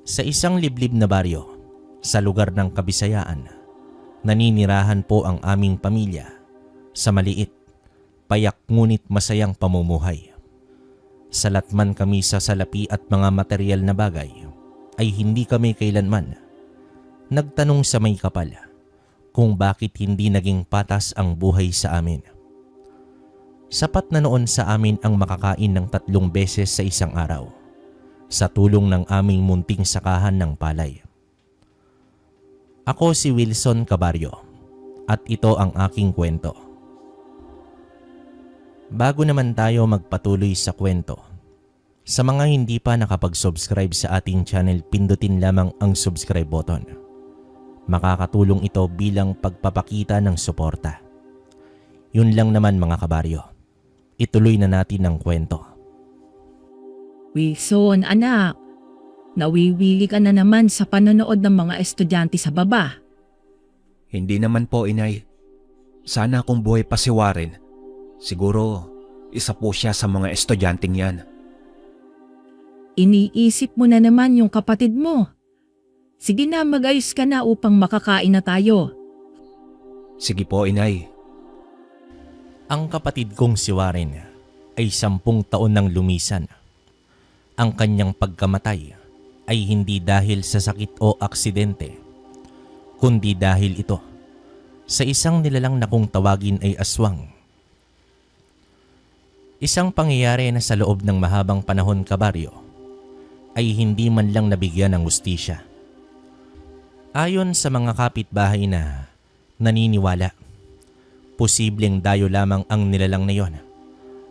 Sa isang liblib na baryo, sa lugar ng Kabisayaan, naninirahan po ang aming pamilya sa maliit, payak ngunit masayang pamumuhay. Salat man kami sa salapi at mga materyal na bagay, ay hindi kami kailanman nagtanong sa may kapal kung bakit hindi naging patas ang buhay sa amin. Sapat na noon sa amin ang makakain ng 3 beses sa isang araw sa tulong ng aming munting sakahan ng palay. Ako si Wilson Cabarrio at ito ang aking kwento. Bago naman tayo magpatuloy sa kwento, sa mga hindi pa nakapag-subscribe sa ating channel, pindutin lamang ang subscribe button. Makakatulong ito bilang pagpapakita ng suporta. Yun lang naman mga kabaryo. Ituloy na natin ang kwento. Wilson, anak. Nawiwili ka na naman sa panonood ng mga estudyante sa baba. Hindi naman po, Inay. Sana kung buhay pa si Warren, siguro isa po siya sa mga estudyanteng yan. Iniisip mo na naman yung kapatid mo. Sige na, mag-ayos ka na upang makakain na tayo. Sige po, Inay. Ang kapatid kong si Warren ay 10 taon nang lumisan. Ang kanyang pagkamatay ay hindi dahil sa sakit o aksidente, kundi dahil ito sa isang nilalang na kung tawagin ay aswang. Isang pangyayari na sa loob ng mahabang panahon, kabaryo, ay hindi man lang nabigyan ng hustisya. Ayon sa mga kapitbahay na naniniwala, posibleng dayo lamang ang nilalang na yon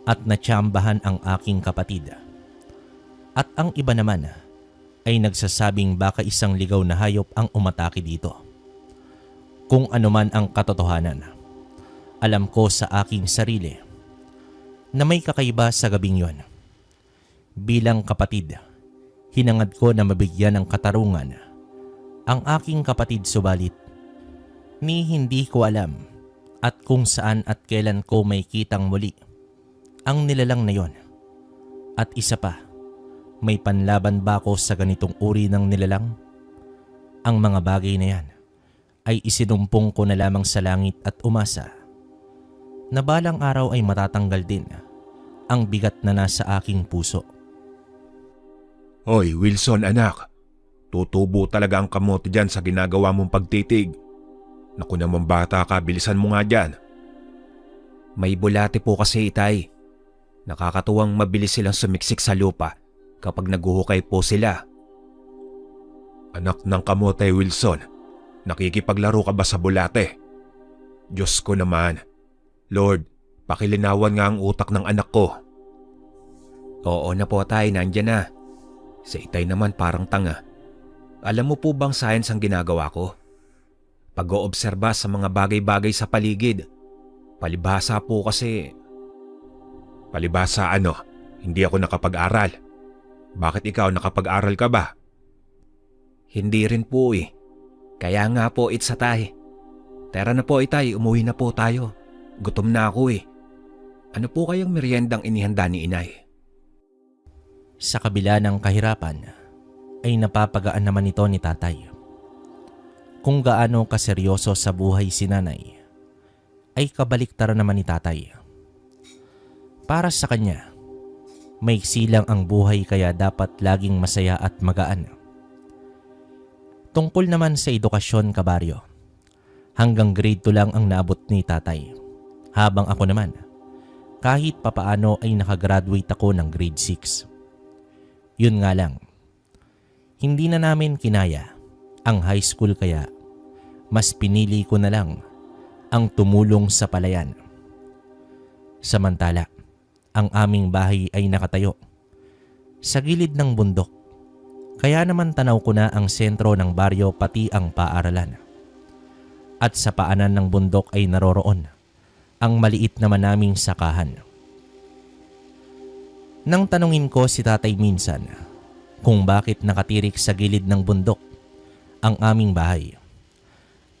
at natsambahan ang aking kapatid. At ang iba naman ay nagsasabing baka isang ligaw na hayop ang umatake dito. Kung ano man ang katotohanan, alam ko sa aking sarili na may kakaiba sa gabing yon. Bilang kapatid, hinangad ko na mabigyan ng katarungan ang aking kapatid, subalit ni hindi ko alam at kung saan at kailan ko may kitang muli ang nilalang na yon. At isa pa, may panlaban ba ko sa ganitong uri ng nilalang? Ang mga bagay na yan ay isinumpong ko na lamang sa langit at umasa na balang araw ay matatanggal din ang bigat na nasa aking puso. Hoy, Wilson anak, tutubo talaga ang kamote dyan sa ginagawa mong pagtitig. Naku naman bata ka, bilisan mo nga dyan. May bulate po kasi, Itay. Nakakatuwang mabilis silang sumiksik sa lupa kapag naguhukay po sila. Anak ng kamote, Wilson, nakikipaglaro ka ba sa bulate? Diyos ko naman. Lord, pakilinawan nga ang utak ng anak ko. Oo na po, Tay, nandyan na. Si Itay naman parang tanga. Alam mo po bang science ang ginagawa ko? Pag-oobserba sa mga bagay-bagay sa paligid. Palibhasa po kasi. Palibhasa ano? Hindi ako nakapag-aral. Bakit ikaw, nakapag-aral ka ba? Hindi rin po eh. Kaya nga po, it's a Tay. Tara na po, Itay, umuwi na po tayo. Gutom na ako eh. Ano po kayang meriendang inihanda ni Inay? Sa kabila ng kahirapan, ay napapagaan naman ito ni tatay. Kung gaano kaseryoso sa buhay si nanay, ay kabaliktaran naman ni tatay. Para sa kanya, may silang ang buhay kaya dapat laging masaya at magaan. Tungkol naman sa edukasyon, kabaryo, hanggang grade 2 lang ang naabot ni tatay. Habang ako naman, kahit papaano ay nakagraduate ako ng grade 6. Yun nga lang, hindi na namin kinaya ang high school kaya mas pinili ko na lang ang tumulong sa palayan. Samantala, ang aming bahay ay nakatayo sa gilid ng bundok. Kaya naman tanaw ko na ang sentro ng baryo pati ang paaralan. At sa paanan ng bundok ay naroroon ang maliit naman naming sakahan. Nang tanungin ko si tatay minsan kung bakit nakatirik sa gilid ng bundok ang aming bahay,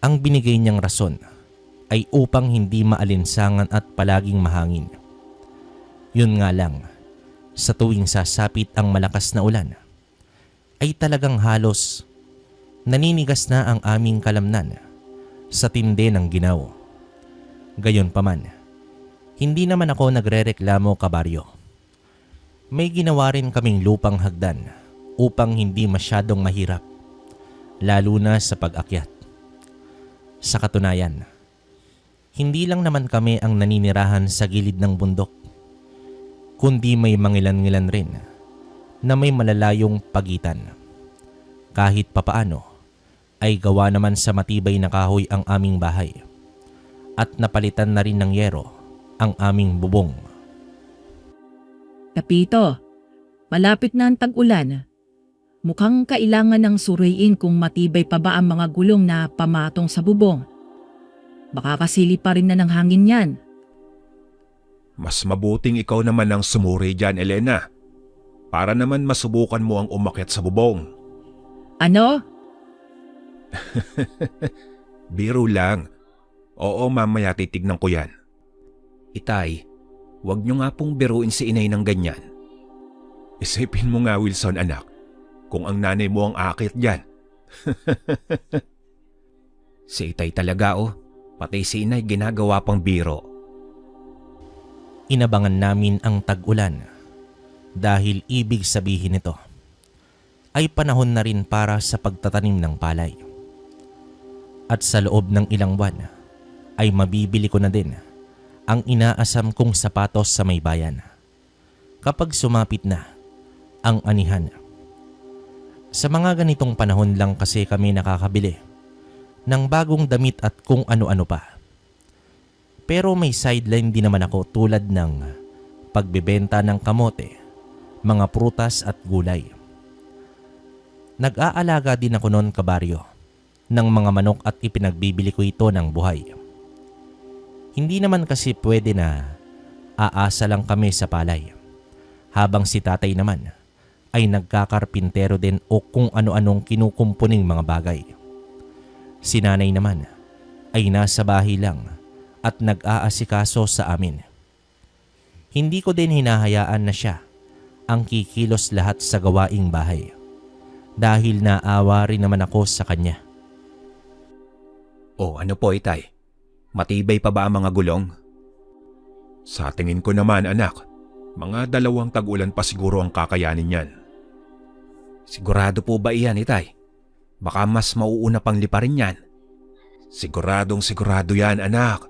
ang binigay niyang rason ay upang hindi maalinsangan at palaging mahangin. Yun nga lang, sa tuwing sasapit ang malakas na ulan, ay talagang halos naninigas na ang aming kalamnan sa tindi ng ginaw. Gayunpaman, hindi naman ako nagrereklamo, kabaryo. May ginawa rin kaming lupang hagdan upang hindi masyadong mahirap, lalo na sa pag-akyat. Sa katunayan, hindi lang naman kami ang naninirahan sa gilid ng bundok, kundi may mangilan-ngilan rin na may malalayong pagitan. Kahit papaano ay gawa naman sa matibay na kahoy ang aming bahay at napalitan na rin ng yero ang aming bubong. Kapito, malapit na ang tag-ulan. Mukhang kailangan ng suriin kung matibay pa ba ang mga gulong na pamatong sa bubong. Baka kasili pa rin na ng hangin yan. Mas mabuting ikaw naman ang sumuri dyan, Elena. Para naman masubukan mo ang umakyat sa bubong. Ano? Biro lang. Oo, mamaya titignan ko yan. Itay, huwag niyo nga pong biruin si inay ng ganyan. Isipin mo nga, Wilson, anak, kung ang nanay mo ang aakyat dyan. Si itay talaga pati si inay ginagawa pang biro. Inabangan namin ang tag-ulan dahil ibig sabihin nito ay panahon na rin para sa pagtatanim ng palay. At sa loob ng ilang buwan ay mabibili ko na din ang inaasam kong sapatos sa may bayan kapag sumapit na ang anihan. Sa mga ganitong panahon lang kasi kami nakakabili ng bagong damit at kung ano-ano pa. Pero may sideline din naman ako tulad ng pagbebenta ng kamote, mga prutas at gulay. Nag-aalaga din ako noon, kabaryo, ng mga manok at ipinagbibili ko ito ng buhay. Hindi naman kasi pwede na aasa lang kami sa palay, habang si tatay naman ay nagkakarpintero din o kung ano-anong kinukumpuning mga bagay. Si nanay naman ay nasa bahay lang at nag-aasikaso sa amin. Hindi ko din hinahayaan na siya ang kikilos lahat sa gawaing bahay dahil naawa rin naman ako sa kanya. Ano po, itay? Matibay pa ba ang mga gulong? Sa tingin ko naman, anak, mga 2 tag-ulan pa siguro ang kakayanin yan. Sigurado po ba iyan, itay? Baka mas mauuna pang liparin yan. Siguradong sigurado yan, anak.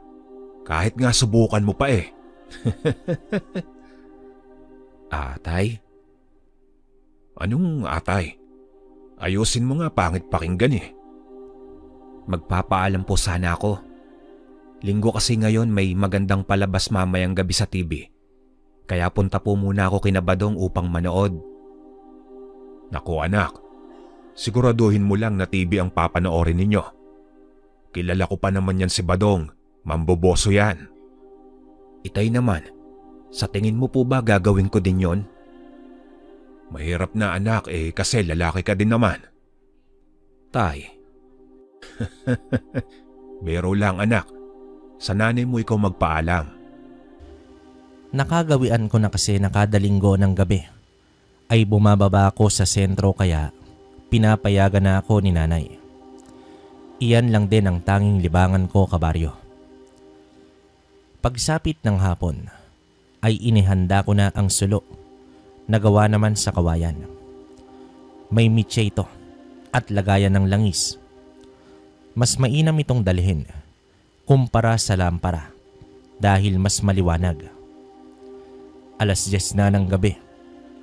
Kahit nga subukan mo pa eh. Atay? Anong atay? Ayusin mo nga, pangit pakinggan eh. Magpapaalam po sana ako. Linggo kasi ngayon may magandang palabas mamayang gabi sa TV. Kaya punta po muna ako kina Badong upang manood. Naku anak, siguraduhin mo lang na TV ang papanoorin ninyo. Kilala ko pa naman yan si Badong, mamboboso yan. Itay naman, sa tingin mo po ba gagawin ko din yon? Mahirap na anak kasi lalaki ka din naman. Tay. Biro lang anak, sa nanay mo ikaw magpaalam. Nakagawian ko na kasi na kada linggo ng gabi ay bumababa ako sa sentro kaya pinapayagan na ako ni nanay. Iyan lang din ang tanging libangan ko, kabaryo. Pagsapit ng hapon ay inihanda ko na ang sulo na gawa naman sa kawayan. May mitse ito at lagayan ng langis. Mas mainam itong dalhin kumpara sa lampara dahil mas maliwanag. 10:00 na ng gabi,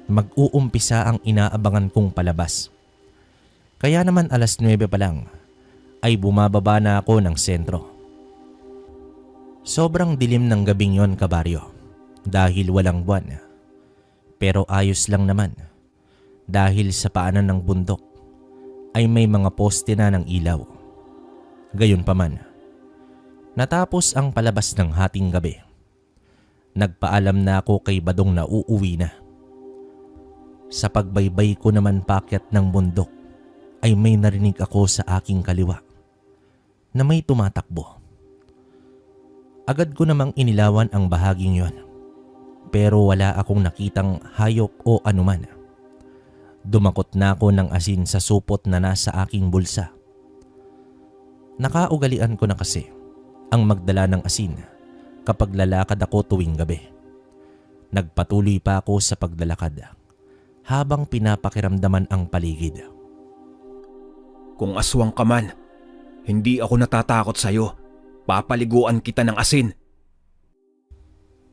mag-uumpisa ang inaabangan kong palabas. Kaya naman 9:00 pa lang ay bumababa na ako ng sentro. Sobrang dilim ng gabing yon, kabaryo, dahil walang buwan. Pero ayos lang naman dahil sa paanan ng bundok ay may mga poste na ng ilaw. Gayunpaman, natapos ang palabas ng hating gabi. Nagpaalam na ako kay Badong na uuwi na. Sa pagbaybay ko naman paakyat ng bundok ay may narinig ako sa aking kaliwa na may tumatakbo. Agad ko namang inilawan ang bahaging yon pero wala akong nakitang hayop o anuman. Dumakot na ako ng asin sa supot na nasa aking bulsa. Nakaugalian ko na kasi ang magdala ng asin kapag lalakad ako tuwing gabi. Nagpatuloy pa ako sa paglalakad habang pinapakiramdaman ang paligid. Kung aswang ka man, hindi ako natatakot sa'yo. Papaliguan kita ng asin.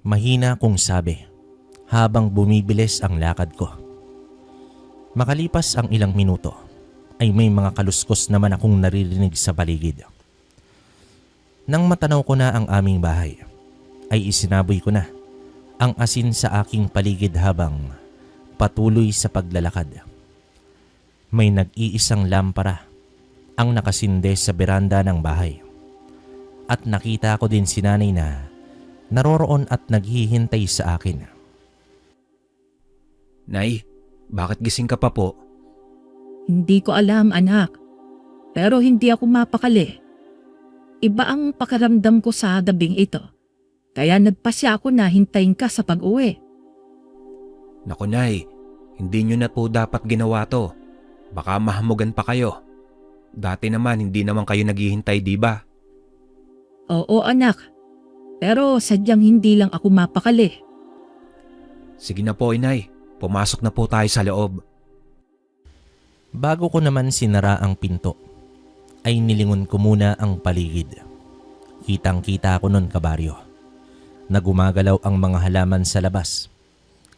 Mahina kong sabi habang bumibilis ang lakad ko. Makalipas ang ilang minuto ay may mga kaluskos naman akong naririnig sa paligid. Nang matanaw ko na ang aming bahay, ay isinaboy ko na ang asin sa aking paligid habang patuloy sa paglalakad. May nag-iisang lampara ang nakasinde sa beranda ng bahay. At nakita ko din si nanay na naroroon at naghihintay sa akin. Nay, bakit gising ka pa po? Hindi ko alam, anak. Pero hindi ako mapakali. Iba ang pakiramdam ko sa gabing ito. Kaya nagpasya ako na hintayin ka sa pag-uwi. Naku Nay, hindi nyo na po dapat ginawa to. Baka mahamugan pa kayo. Dati naman hindi naman kayo naghihintay, di ba? Oo, anak. Pero sadyang hindi lang ako mapakali. Sige na po, Inay. Pumasok na po tayo sa loob. Bago ko naman sinara ang pinto, ay nilingon ko muna ang paligid. Kitang-kita ko nun, kabaryo, na gumagalaw ang mga halaman sa labas.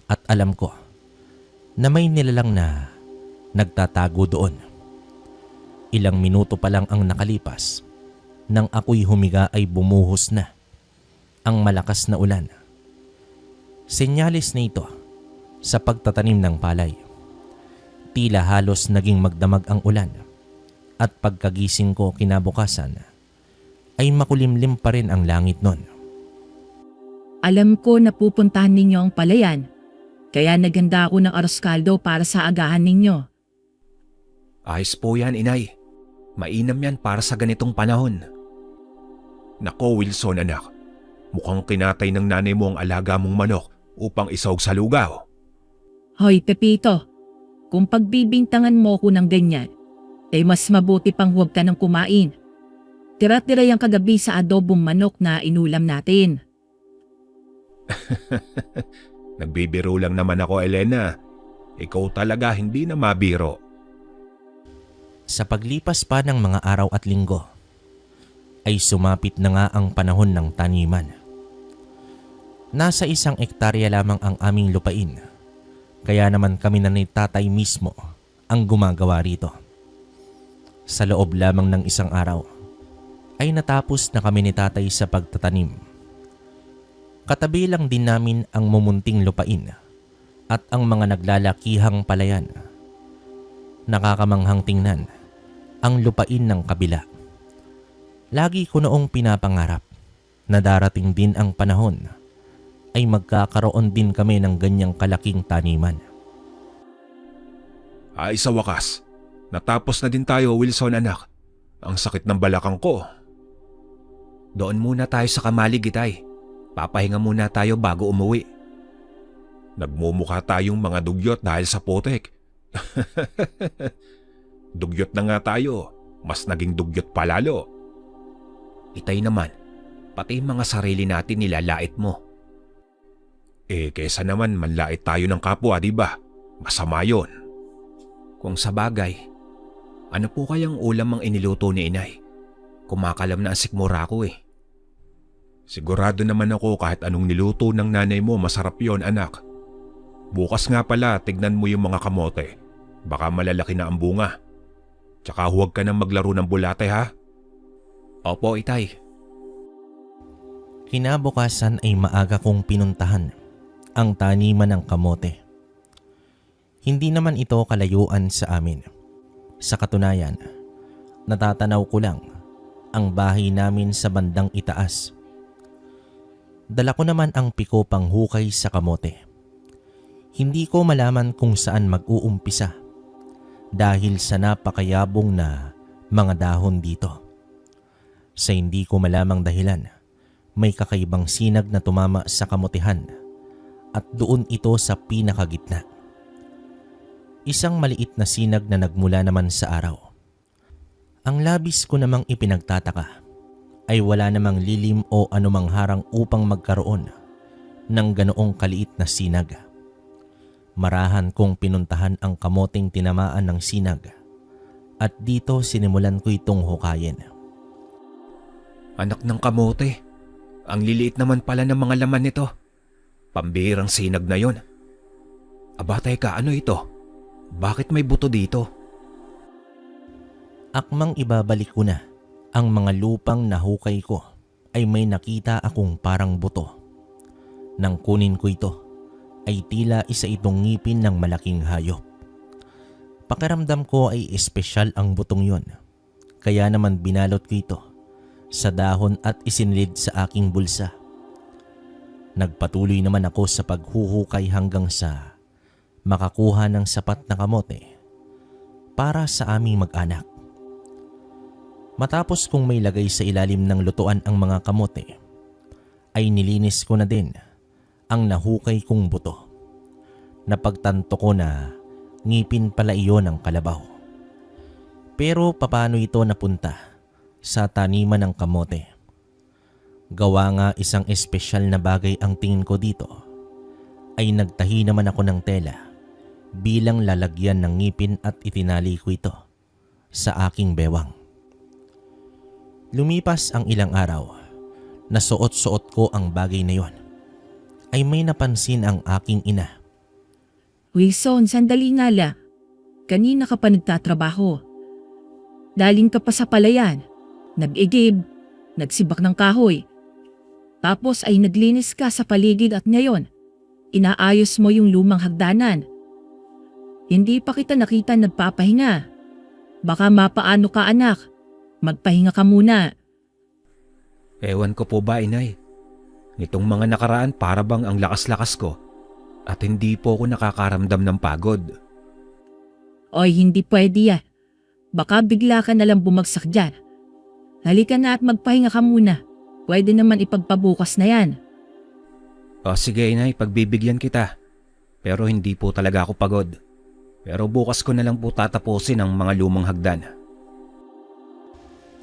At alam ko na may nilalang na nagtatago doon. Ilang minuto pa lang ang nakalipas nang ako'y humiga ay bumuhos na ang malakas na ulan. Senyalis na ito sa pagtatanim ng palay. Tila halos naging magdamag ang ulan at pagkagising ko kinabukasan ay makulimlim pa rin ang langit nun. Alam ko na pupuntahan ninyo ang palayan. Kaya naghanda ako ng arroz caldo para sa agahan ninyo. Ayos po yan, Inay. Mainam yan para sa ganitong panahon. Nako Wilson anak, mukhang kinatay ng nanay mo ang alaga mong manok upang isahog sa lugaw. Hoy, Pepito. Kung pagbibintangan mo ko ng ganyan, ay mas mabuti pang huwag ka nang kumain. Tira-tira yung kagabi sa adobong manok na inulam natin. Nagbibiro lang naman ako, Elena. Ikaw talaga hindi na mabiro. Sa paglipas pa ng mga araw at linggo, ay sumapit na nga ang panahon ng taniman. Nasa 1 hektarya lamang ang aming lupain, kaya naman kami na ni tatay mismo ang gumagawa rito. Sa loob lamang ng 1 araw, ay natapos na kami ni tatay sa pagtatanim. Katabi lang din namin ang mumunting lupain at ang mga naglalakihang palayan. Nakakamanghang tingnan ang lupain ng kabila. Lagi ko noong pinapangarap na darating din ang panahon ay magkakaroon din kami ng ganyang kalaking taniman. Ay sa wakas, natapos na din tayo Wilson anak. Ang sakit ng balakang ko. Doon muna tayo sa kamalig, Itay. Papahinga muna tayo bago umuwi. Nagmumukha tayong mga dugyot dahil sa putek. Dugyot na nga tayo, mas naging dugyot palalo. Itay naman, pati mga sarili natin nilalait mo. Kesa naman manlait tayo ng kapwa, di ba? Masama yun. Kung sa bagay, ano po kayang ulam ang iniluto ni Inay? Kumakalam na ang sikmura ko eh. Sigurado naman ako kahit anong niluto ng nanay mo masarap yon anak. Bukas nga pala tignan mo yung mga kamote. Baka malalaki na ang bunga. Tsaka huwag ka nang maglaro ng bulate ha. Opo, Itay. Kinabukasan ay maaga kong pinuntahan ang taniman ng kamote. Hindi naman ito kalayuan sa amin. Sa katunayan, natatanaw ko lang ang bahay namin sa bandang itaas. Dala ko naman ang piko pang hukay sa kamote. Hindi ko malaman kung saan mag-uumpisa dahil sa napakayabong na mga dahon dito. Sa hindi ko malamang dahilan, may kakaibang sinag na tumama sa kamotehan at doon ito sa pinakagitna. Isang maliit na sinag na nagmula naman sa araw. Ang labis ko namang ipinagtataka ay wala namang lilim o anumang harang upang magkaroon ng ganoong kaliit na sinag. Marahan kong pinuntahan ang kamoteng tinamaan ng sinag at dito sinimulan ko itong hukayin. Anak ng kamote, ang liliit naman pala ng mga laman nito. Pambihirang sinag na yon. Aba teka, ano ito? Bakit may buto dito? Akmang ibabalik ko na ang mga lupang nahukay ko ay may nakita akong parang buto. Nang kunin ko ito ay tila isa itong ngipin ng malaking hayop. Pakiramdam ko ay espesyal ang butong yon. Kaya naman binalot ko ito sa dahon at isinilid sa aking bulsa. Nagpatuloy naman ako sa paghuhukay hanggang sa makakuha ng sapat na kamote para sa aming mag-anak. Matapos kong may lagay sa ilalim ng lutuan ang mga kamote, ay nilinis ko na din ang nahukay kong buto. Napagtanto ko na ngipin pala iyon ng kalabaw. Pero papaano ito napunta sa taniman ng kamote? Gawa nga isang espesyal na bagay ang tingin ko dito, ay nagtahi naman ako ng tela bilang lalagyan ng ngipin at itinali ko ito sa aking bewang. Lumipas ang ilang araw, nasuot-suot ko ang bagay na yon, ay may napansin ang aking ina. Wilson, sandali nga la. Kanina ka pa nagtatrabaho. Daling ka pa sa palayan. Nag-igib, nagsibak ng kahoy. Tapos ay naglinis ka sa paligid at ngayon, inaayos mo yung lumang hagdanan. Hindi pa kita nakita nagpapahinga. Baka mapaano ka anak. Magpahinga ka muna. Ewan ko po ba, inay? Nitong mga nakaraan para bang ang lakas-lakas ko at hindi po ako nakakaramdam ng pagod. Oy, hindi pwede yan. Baka bigla ka nalang bumagsak dyan. Halika na at magpahinga ka muna. Pwede naman ipagpabukas na yan. O sige, inay, pagbibigyan kita. Pero hindi po talaga ako pagod. Pero bukas ko na lang po tatapusin ang mga lumang hagdan.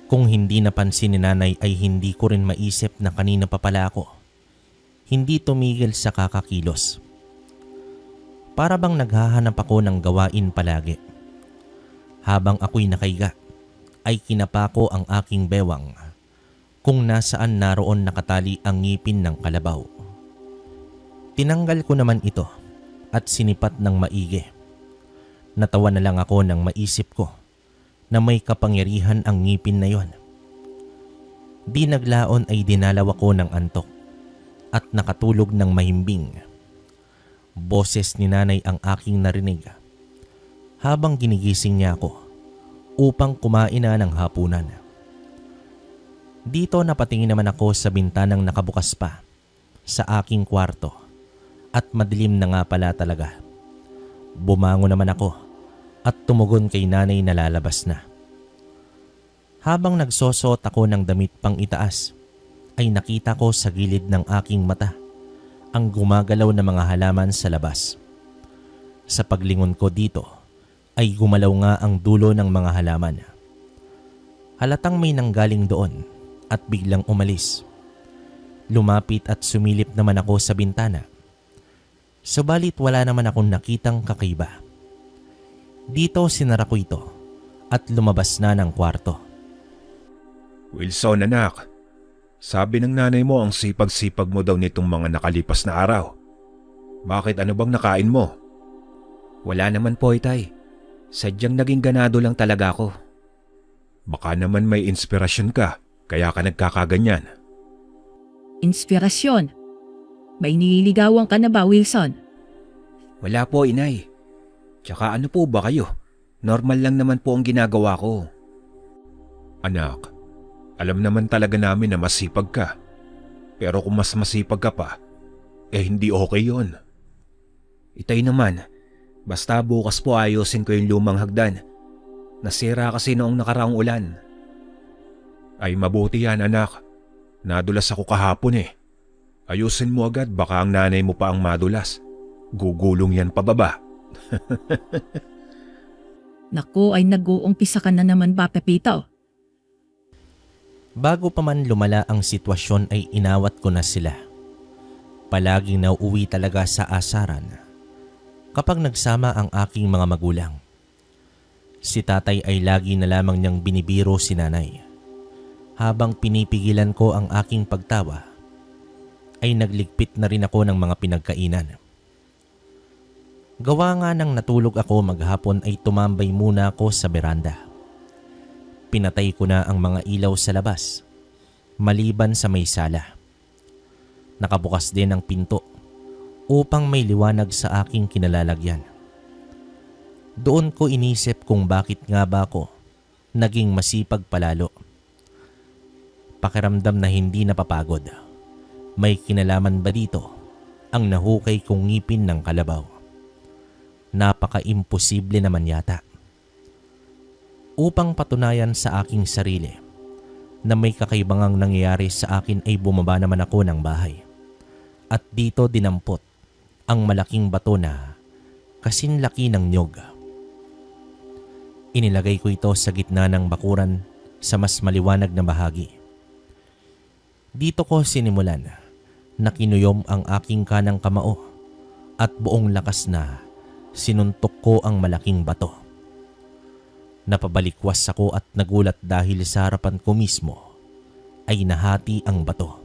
Kung hindi napansin ni nanay ay hindi ko rin maisip na kanina pa pala ako hindi tumigil sa kakakilos. Para bang naghahanap ako ng gawain palagi. Habang ako'y nakaiga, ay kinapa ko ang aking bewang kung nasaan naroon nakatali ang ngipin ng kalabaw. Tinanggal ko naman ito at sinipat ng maigi. Natawa na lang ako nang maisip ko na may kapangyarihan ang ngipin na yon. Di naglaon ay dinalaw ako ng antok at nakatulog ng mahimbing. Boses ni nanay ang aking narinig habang ginigising niya ako upang kumain na ng hapunan. Dito napatingin naman ako sa bintanang nakabukas pa sa aking kwarto at madilim na nga pala talaga. Bumangon naman ako at tumugon kay nanay na lalabas na. Habang nagsosot ako ng damit pang itaas, ay nakita ko sa gilid ng aking mata ang gumagalaw na mga halaman sa labas. Sa paglingon ko dito, ay gumalaw nga ang dulo ng mga halaman. Halatang may nanggaling doon at biglang umalis. Lumapit at sumilip naman ako sa bintana. Subalit wala naman akong nakitang kakaiba. Dito sinara ko ito at lumabas na ng kwarto. Wilson anak, sabi ng nanay mo ang sipag-sipag mo daw nitong mga nakalipas na araw. Bakit, ano bang nakain mo? Wala naman po, itay. Sadyang naging ganado lang talaga ako. Baka naman may inspirasyon ka, kaya ka nagkakaganyan. Inspirasyon. May nililigawan ka na ba, Wilson? Wala po, inay. Tsaka ano po ba kayo? Normal lang naman po ang ginagawa ko. Anak, alam naman talaga namin na masipag ka. Pero kung mas masipag ka pa, hindi okay yon. Itay naman, basta bukas po ayusin ko yung lumang hagdan. Nasira kasi noong nakaraang ulan. Ay mabuti yan anak. Nadulas ako kahapon eh. Ayusin mo agad, baka ang nanay mo pa ang madulas. Gugulong yan pababa. Naku ay nag-uumpisa ka na naman ba, Pepito? Bago pa man lumala ang sitwasyon ay inawat ko na sila. Palaging nauuwi talaga sa asaran kapag nagsama ang aking mga magulang. Si tatay ay lagi na lamang niyang binibiro si nanay. Habang pinipigilan ko ang aking pagtawa, ay nagligpit na rin ako ng mga pinagkainan. Gawa nga nang natulog ako maghapon ay tumambay muna ako sa beranda. Pinatay ko na ang mga ilaw sa labas, maliban sa may sala. Nakabukas din ang pinto upang may liwanag sa aking kinalalagyan. Doon ko inisip kung bakit nga ba ako naging masipag palalo. Pakiramdam na hindi napapagod. May kinalaman ba dito ang nahukay kong ngipin ng kalabaw? Napaka-imposible naman yata. Upang patunayan sa aking sarili na may kakaibangang nangyayari sa akin ay bumaba naman ako ng bahay. At dito dinampot ang malaking bato na kasinlaki ng niyog. Inilagay ko ito sa gitna ng bakuran sa mas maliwanag na bahagi. Dito ko sinimulan na kinuyom ang aking kanang kamao at buong lakas na sinuntok ko ang malaking bato. Napabalikwas ako at nagulat dahil sa harapan ko mismo ay nahati ang bato.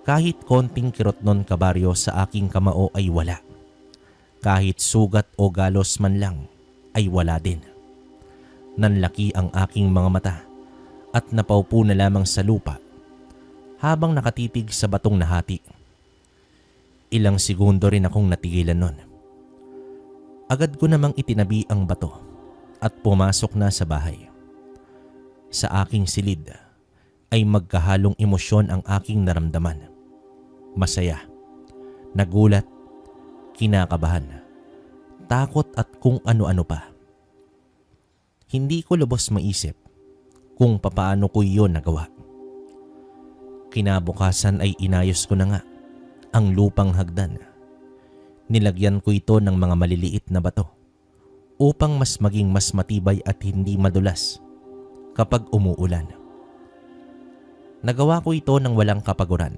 Kahit konting kirot nun kabaryo sa aking kamao ay wala. Kahit sugat o galos man lang ay wala din. Nanlaki ang aking mga mata at napaupo na lamang sa lupa habang nakatitig sa batong nahati. Ilang segundo rin akong natigilan nun. Agad ko namang itinabi ang bato at pumasok na sa bahay. Sa aking silid ay magkahalong emosyon ang aking naramdaman. Masaya, nagulat, kinakabahan, takot at kung ano-ano pa. Hindi ko lubos maisip kung papaano ko iyon nagawa. Kinabukasan ay inayos ko na nga ang lupang hagdan. Nilagyan ko ito ng mga maliliit na bato upang mas maging mas matibay at hindi madulas kapag umuulan. Nagawa ko ito ng walang kapaguran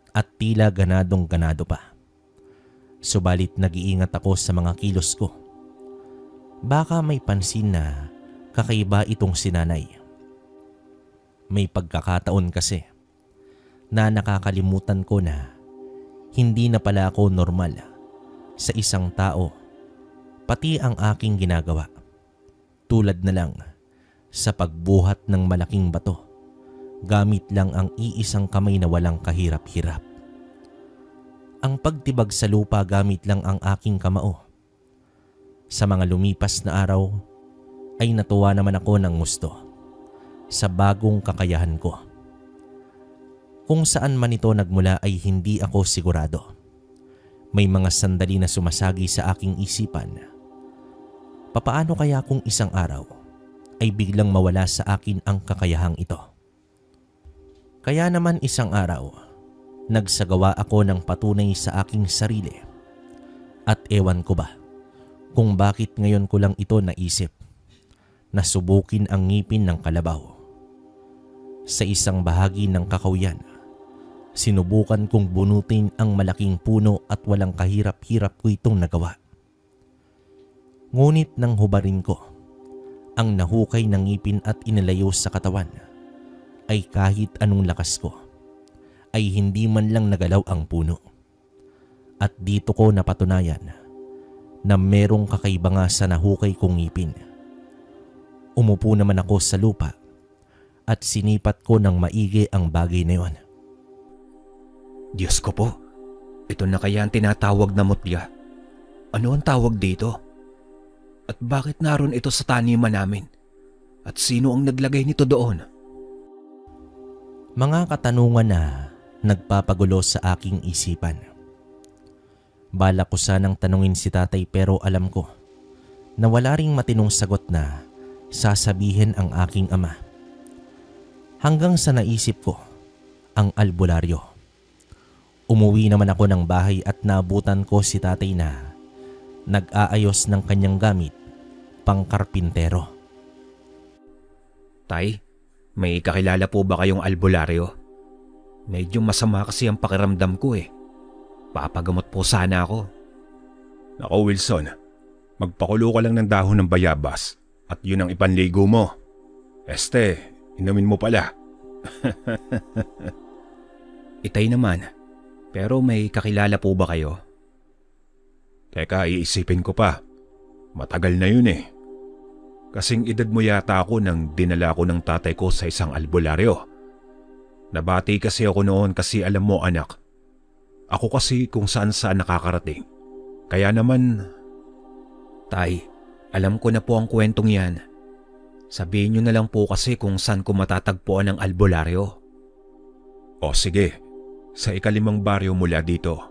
at tila ganadong-ganado pa. Subalit nag-iingat ako sa mga kilos ko. Baka may pansin na kakaiba itong sinanay. May pagkakataon kasi na nakakalimutan ko na hindi na pala ako normal sa isang tao, pati ang aking ginagawa. Tulad na lang sa pagbuhat ng malaking bato, gamit lang ang iisang kamay na walang kahirap-hirap. Ang pagtibag sa lupa gamit lang ang aking kamao. Sa mga lumipas na araw ay natuwa naman ako ng gusto sa bagong kakayahan ko. Kung saan man ito nagmula ay hindi ako sigurado. May mga sandali na sumasagi sa aking isipan. Papaano kaya kung isang araw ay biglang mawala sa akin ang kakayahang ito? Kaya naman isang araw, nagsagawa ako ng patunay sa aking sarili. At ewan ko ba kung bakit ngayon ko lang ito naisip na subukin ang ngipin ng kalabaw. Sa isang bahagi ng kakahuyan, sinubukan kong bunutin ang malaking puno at walang kahirap-hirap ko itong nagawa. Ngunit nang hubarin ko ang nahukay ng ngipin at inilayo sa katawan, ay kahit anong lakas ko, ay hindi man lang nagalaw ang puno. At dito ko napatunayan na merong kakaiba nga sa nahukay kong ngipin. Umupo naman ako sa lupa at sinipat ko ng maigi ang bagay na yon. Diyos ko po, ito na kaya ang tinatawag na mutya. Ano ang tawag dito? At bakit naroon ito sa taniman namin? At sino ang naglagay nito doon? Mga katanungan na nagpapagulo sa aking isipan. Balak ko sanang tanungin si tatay pero alam ko na wala ring matinong sagot na sasabihin ang aking ama. Hanggang sa naisip ko ang albularyo. Umuwi naman ako ng bahay at naabutan ko si tatay na nag-aayos ng kanyang gamit pangkarpintero. Tay, may kakilala po ba kayong albularyo? Medyo masama kasi ang pakiramdam ko eh. Papagamot po sana ako. Nako Wilson, magpakulo ka lang ng dahon ng bayabas at yun ang ipanligo mo. Inumin mo pala. Itay naman, pero may kakilala po ba kayo? Teka, iisipin ko pa. Matagal na yun eh. Kasing edad mo yata ako nang dinala ko ng tatay ko sa isang albularyo. Nabati kasi ako noon kasi alam mo anak, ako kasi kung saan saan nakakarating. Kaya naman… Tay, alam ko na po ang kwentong yan. Sabihin nyo na lang po kasi kung saan ko matatagpuan ang albularyo. O sige, sa ikalimang baryo mula dito.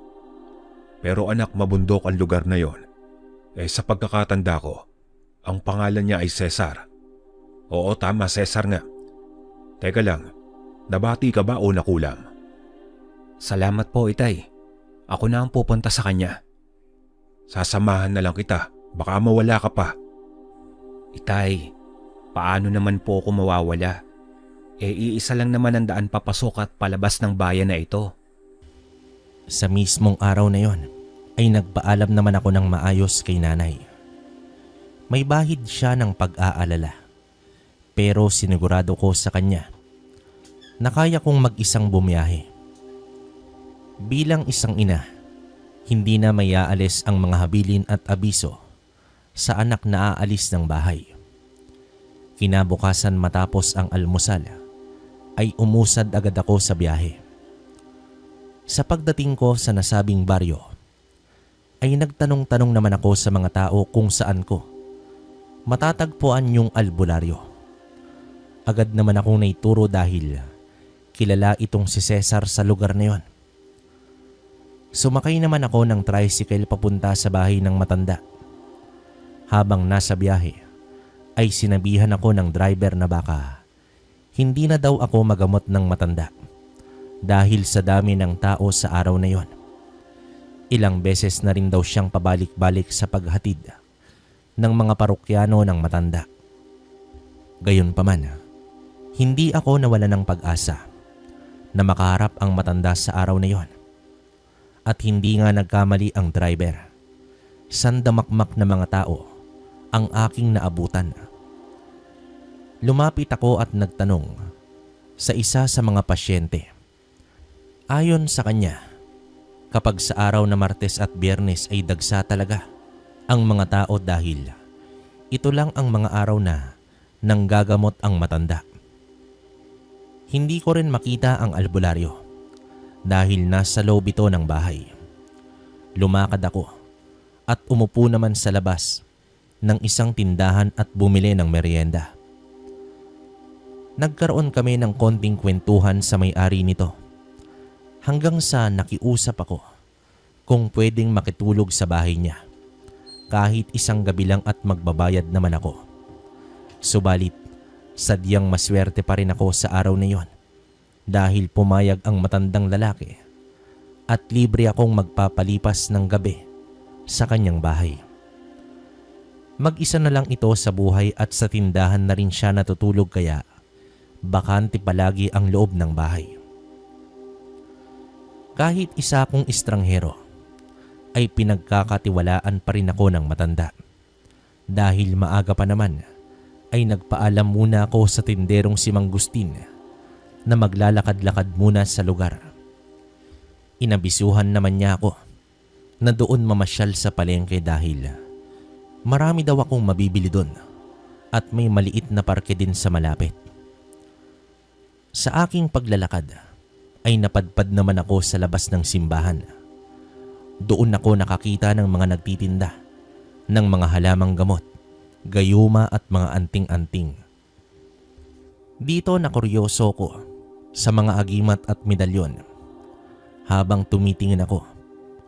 Pero anak, mabundok ang lugar na yon. Sa pagkakatanda ko, ang pangalan niya ay Cesar. Oo, tama, Cesar nga. Teka lang, nabati ka ba o nakulam? Salamat po, Itay. Ako na ang pupunta sa kanya. Sasamahan na lang kita, baka mawala ka pa. Itay, paano naman po ako mawawala? Iisa lang naman ang daan papasok at palabas ng bayan na ito. Sa mismong araw na yon ay nagpaalam naman ako ng maayos kay nanay. May bahid siya ng pag-aalala, pero sinigurado ko sa kanya na kaya kong mag-isang bumiyahe. Bilang isang ina, hindi na may aalis ang mga habilin at abiso sa anak na aalis ng bahay. Kinabukasan matapos ang almusal, ay umusad agad ako sa biyahe. Sa pagdating ko sa nasabing baryo, ay nagtanong-tanong naman ako sa mga tao kung saan ko matatagpuan yung albularyo. Agad naman akong naituro dahil kilala itong si Cesar sa lugar na yon. Sumakay naman ako ng tricycle papunta sa bahay ng matanda. Habang nasa biyahe, ay sinabihan ako ng driver na baka hindi na daw ako magamot ng matanda dahil sa dami ng tao sa araw na yon. Ilang beses na rin daw siyang pabalik-balik sa paghatid ng mga parokyano ng matanda. Gayunpaman, hindi ako nawala ng pag-asa na makaharap ang matanda sa araw na yon. At hindi nga nagkamali ang driver. Sandamakmak na mga tao ang aking naabutan. Lumapit ako at nagtanong sa isa sa mga pasyente. Ayon sa kanya, kapag sa araw na Martes at Biyernes ay dagsa talaga ang mga tao dahil ito lang ang mga araw na nanggagamot ang matanda. Hindi ko rin makita ang albularyo dahil nasa loob ito ng bahay. Lumakad ako at umupo naman sa labas ng isang tindahan at bumili ng merienda. Nagkaroon kami ng konting kwentuhan sa may-ari nito hanggang sa nakiusap ako kung pwedeng makitulog sa bahay niya kahit isang gabi lang at magbabayad naman ako. Subalit, sadyang maswerte pa rin ako sa araw na yon dahil pumayag ang matandang lalaki at libre akong magpapalipas ng gabi sa kanyang bahay. Mag-isa na lang ito sa buhay at sa tindahan na rin siya natutulog kaya bakante palagi ang loob ng bahay. Kahit isa akong estranghero ay pinagkakatiwalaan pa rin ako ng matanda. Dahil maaga pa naman ay nagpaalam muna ako sa tinderong si Mang Gustin na maglalakad-lakad muna sa lugar. Inabisuhan naman niya ako na doon mamasyal sa palengke dahil marami daw akong mabibili doon at may maliit na parke din sa malapit. Sa aking paglalakad ay napadpad naman ako sa labas ng simbahan. Doon ako nakakita ng mga nagtitinda ng mga halamang gamot, gayuma at mga anting-anting. Dito nakuryoso ko sa mga agimat at medalyon. Habang tumitingin ako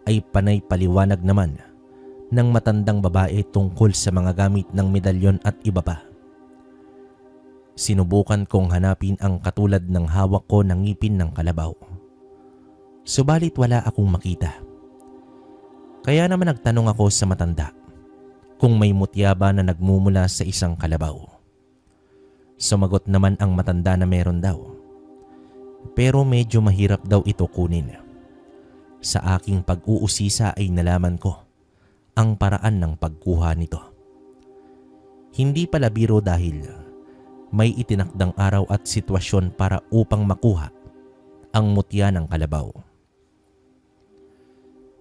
ay panay paliwanag naman ng matandang babae tungkol sa mga gamit ng medalyon at iba pa. Sinubukan kong hanapin ang katulad ng hawak ko ng ngipin ng kalabaw. Subalit wala akong makita. Kaya naman nagtanong ako sa matanda kung may mutya ba na nagmumula sa isang kalabaw. Sumagot naman ang matanda na meron daw. Pero medyo mahirap daw ito kunin. Sa aking pag-uusisa ay nalaman ko ang paraan ng pagkuha nito. Hindi pala biro dahil may itinakdang araw at sitwasyon para upang makuha ang mutya ng kalabaw.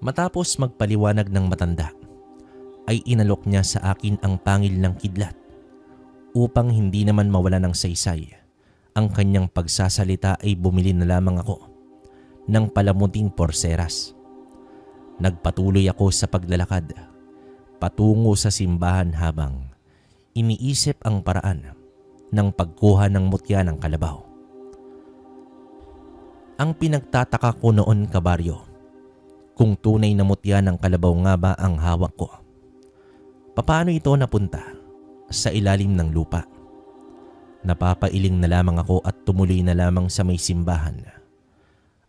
Matapos magpaliwanag ng matanda, ay inalok niya sa akin ang pangil ng kidlat upang hindi naman mawala ng saysay. Ang kanyang pagsasalita ay bumili na lamang ako ng palamuting porseras. Nagpatuloy ako sa paglalakad patungo sa simbahan habang iniisip ang paraan ng pagkuha ng mutya ng kalabaw. Ang pinagtataka ko noon, kabaryo, kung tunay na mutya ng kalabaw nga ba ang hawak ko. Paano ito napunta sa ilalim ng lupa? Napapailing na lamang ako at tumuloy na lamang sa may simbahan.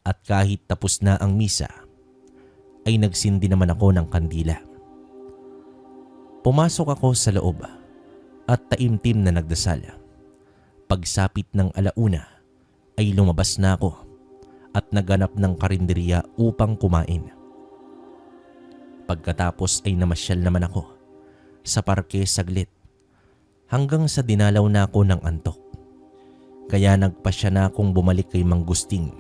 At kahit tapos na ang misa, ay nagsindi naman ako ng kandila. Pumasok ako sa loob at taimtim na nagdasal. Pagsapit ng alauna ay lumabas na ako at naganap ng karinderya upang kumain. Pagkatapos ay namasyal naman ako sa parke saglit hanggang sa dinalaw na ako ng antok. Kaya nagpasya na akong bumalik kay Mang Gusting.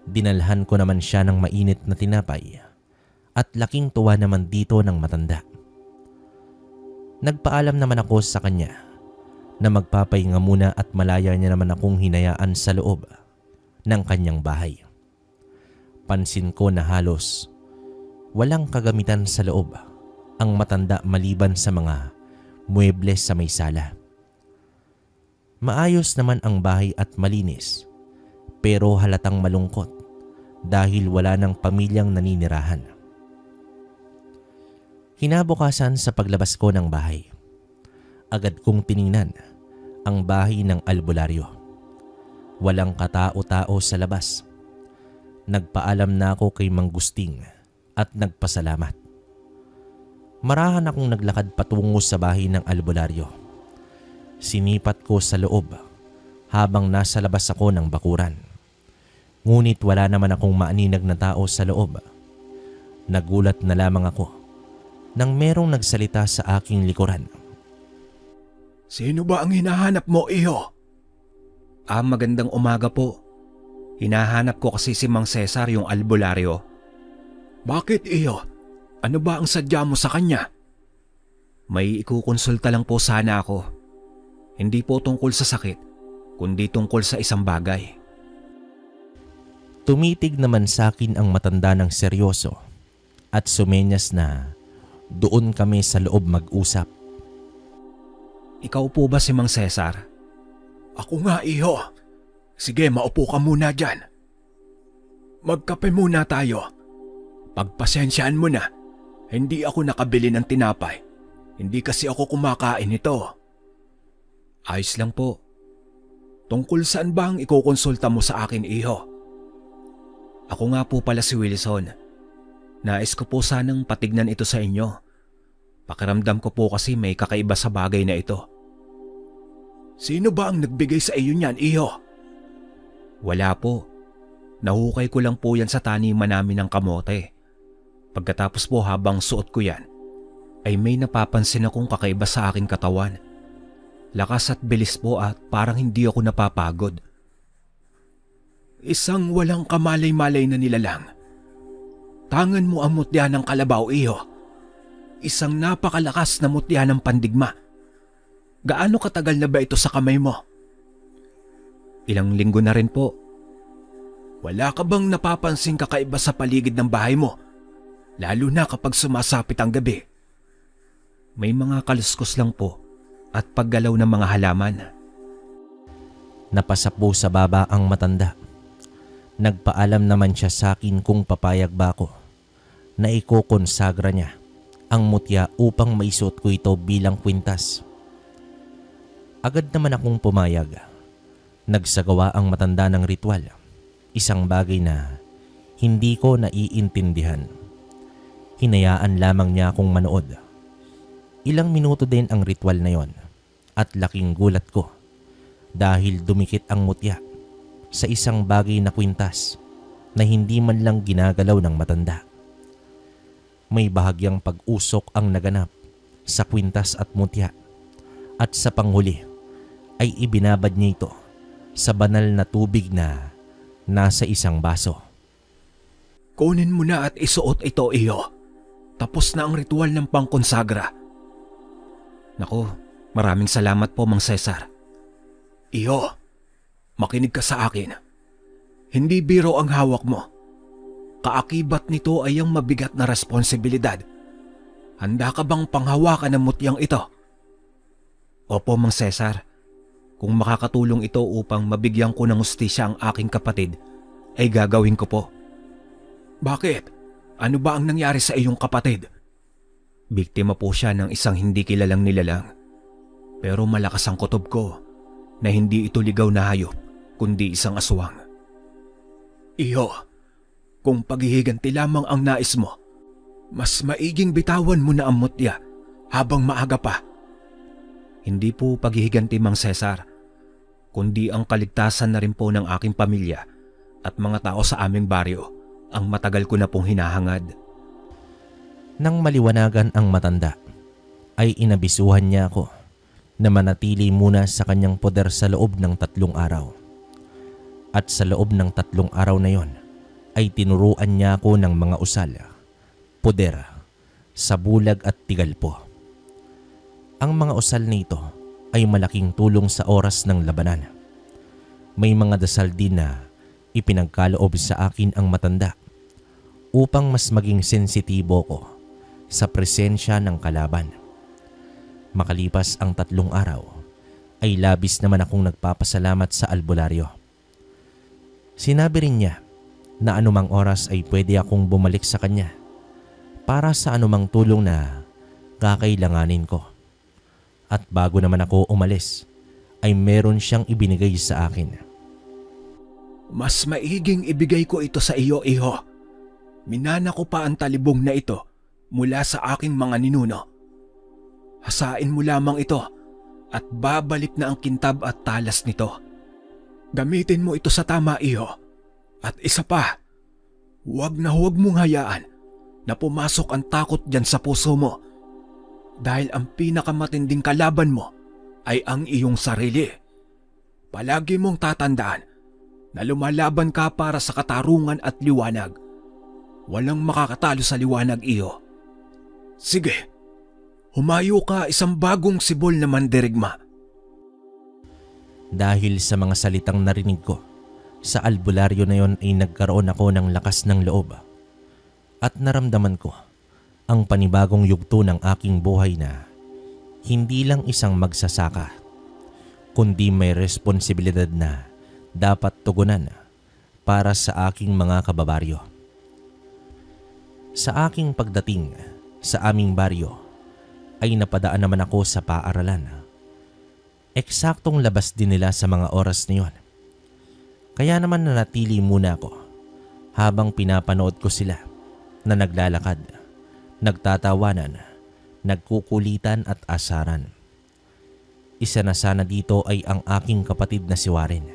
Dinalhan ko naman siya ng mainit na tinapay at laking tuwa naman dito ng matanda. Nagpaalam naman ako sa kanya na magpapahinga muna at malaya niya naman akong hinayaan sa loob ng kanyang bahay. Pansin ko na halos walang kagamitan sa loob ang matanda maliban sa mga muebles sa may sala. Maayos naman ang bahay at malinis, pero halatang malungkot dahil wala ng pamilyang naninirahan. Kinabukasan sa paglabas ko ng bahay, agad kong tiningnan ang bahay ng albularyo. Walang katao-tao sa labas. Nagpaalam na ako kay Mang Gusting at nagpasalamat. Marahan akong naglakad patungo sa bahay ng albularyo. Sinipat ko sa loob habang nasa labas ako ng bakuran. Ngunit wala naman akong maaninag na tao sa loob. Nagulat na lamang ako nang merong nagsalita sa aking likuran. Sino ba ang hinahanap mo, iho? Magandang umaga po. Hinahanap ko kasi si Mang Cesar, yung albularyo. Bakit, iho? Ano ba ang sadya mo sa kanya? May ikukonsulta lang po sana ako. Hindi po tungkol sa sakit, kundi tungkol sa isang bagay. Tumitig naman sa akin ang matanda ng seryoso at sumenyas na doon kami sa loob mag-usap. Ikaw po ba si Mang Cesar? Ako nga, iho. Sige, maupo ka muna dyan. Magkape muna tayo. Pagpasensyaan mo na, hindi ako nakabili ng tinapay. Hindi kasi ako kumakain nito. Ayos lang po. Tungkol saan ba ang ikukonsulta mo sa akin, iho? Ako nga po pala si Wilson. Nais ko po sanang patignan ito sa inyo. Pakiramdam ko po kasi may kakaiba sa bagay na ito. Sino ba ang nagbigay sa iyo niyan, iho? Wala po. Nahukay ko lang po yan sa taniman namin ng kamote. Pagkatapos po habang suot ko yan, ay may napapansin akong kakaiba sa aking katawan. Lakas at bilis po at parang hindi ako napapagod. Isang walang kamalay-malay na nilalang. Tangan mo ang mutya ng kalabaw, iho. Isang napakalakas na mutya ng pandigma. Gaano katagal na ba ito sa kamay mo? Ilang linggo na rin po. Wala ka bang napapansing kakaiba sa paligid ng bahay mo? Lalo na kapag sumasapit ang gabi. May mga kaluskos lang po at paggalaw ng mga halaman. Napasapo sa baba ang matanda. Nagpaalam naman siya sa akin kung papayag ba ako na ikokonsagra niya ang mutya upang maisuot ko ito bilang kwintas. Agad naman akong pumayag. Nagsagawa ang matanda ng ritual, isang bagay na hindi ko naiintindihan. Hinayaan lamang niya akong manood Ilang minuto din ang ritual na yon at laking gulat ko dahil dumikit ang mutya sa isang bagay na kwintas na hindi man lang ginagalaw ng matanda. May bahagyang pag-usok ang naganap sa kwintas at mutya at sa panghuli ay ibinabad niya ito sa banal na tubig na nasa isang baso. Kunin mo na at isuot ito, iyo. Tapos na ang ritual ng pangkonsagra. Naku, maraming salamat po, Mang Cesar. Iyo, makinig ka sa akin. Hindi biro ang hawak mo. Kaakibat nito ay ang mabigat na responsibilidad. Handa ka bang panghawakan ng mutyang ito? Opo, Mang Cesar. Kung makakatulong ito upang mabigyan ko ng hustisya ang aking kapatid, ay gagawin ko po. Bakit? Ano ba ang nangyari sa iyong kapatid? Biktima po siya ng isang hindi kilalang nilalang. Pero malakas ang kutob ko na hindi ito ligaw na hayop, kundi isang aswang. Iyo, kung paghihiganti lamang ang nais mo, mas maiging bitawan mo na ang mutya habang maaga pa. Hindi po paghihiganti, Mang Cesar, kundi ang kaligtasan na rin po ng aking pamilya at mga tao sa aming baryo ang matagal ko na pong hinahangad. Nang maliwanagan ang matanda, ay inabisuhan niya ako na manatili muna sa kanyang poder sa loob ng 3 araw. At sa loob ng 3 araw na yon, ay tinuruan niya ako ng mga usal, poder, sabulag at tigalpo. Ang mga usal nito ay malaking tulong sa oras ng labanan. May mga dasal din na ipinagkaloob sa akin ang matanda upang mas maging sensitibo ko sa presensya ng kalaban. Makalipas ang 3 araw, ay labis naman akong nagpapasalamat sa albularyo. Sinabi rin niya na anumang oras ay pwede akong bumalik sa kanya para sa anumang tulong na kakailanganin ko. At bago naman ako umalis, ay meron siyang ibinigay sa akin. Mas maiging ibigay ko ito sa iyo, iho. Minana ko pa ang talibong na ito mula sa aking mga ninuno. Hasain mo lamang ito at babalik na ang kintab at talas nito. Gamitin mo ito sa tama, iho. At isa pa, huwag mong hayaan na pumasok ang takot dyan sa puso mo. Dahil ang pinakamatinding kalaban mo ay ang iyong sarili. Palagi mong tatandaan na lumalaban ka para sa katarungan at liwanag. Walang makakatalo sa liwanag, iyo. Sige, humayo ka isang bagong sibol na mandirigma. Dahil sa mga salitang narinig ko, sa albularyo na yon ay nagkaroon ako ng lakas ng loob. At naramdaman ko ang panibagong yugto ng aking buhay na hindi lang isang magsasaka, kundi may responsibilidad na dapat tugunan para sa aking mga kababaryo. Sa aking pagdating sa aming baryo, ay napadaan naman ako sa paaralan. Eksaktong labas din nila sa mga oras na yon. Kaya naman nanatili muna ako habang pinapanood ko sila na naglalakad, nagtatawanan, nagkukulitan at asaran. Isa na sana dito ay ang aking kapatid na si Warren.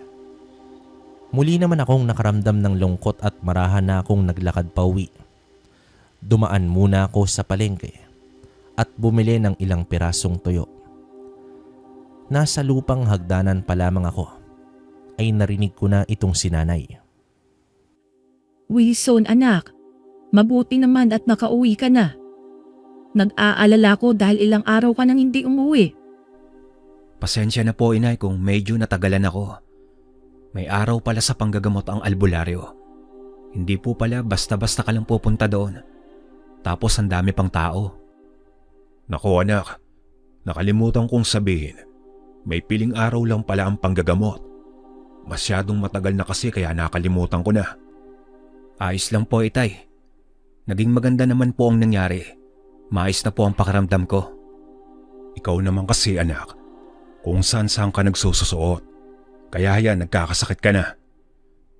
Muli naman akong nakaramdam ng lungkot at marahan na akong naglakad pauwi. Dumaan muna ako sa palengke at bumili ng ilang pirasong tuyo. Nasa lupang hagdanan pa lamang ako ay narinig ko na itong sinanay. Wilson, anak, mabuti naman at nakauwi ka na. Nag-aalala ko dahil ilang araw ka nang hindi umuwi. Pasensya na po, inay, kung medyo natagalan ako. May araw pala sa panggagamot ang albularyo. Hindi po pala basta-basta ka lang pupunta doon. Tapos ang dami pang tao. Naku anak, nakalimutan kong sabihin. May piling araw lang pala ang panggagamot. Masyadong matagal na kasi kaya nakalimutan ko na. Ayos lang po, itay. Naging maganda naman po ang nangyari. Maayos na po ang pakiramdam ko. Ikaw naman kasi anak, kung saan-saan ka nagsususuot. Kaya yan, nagkakasakit ka na.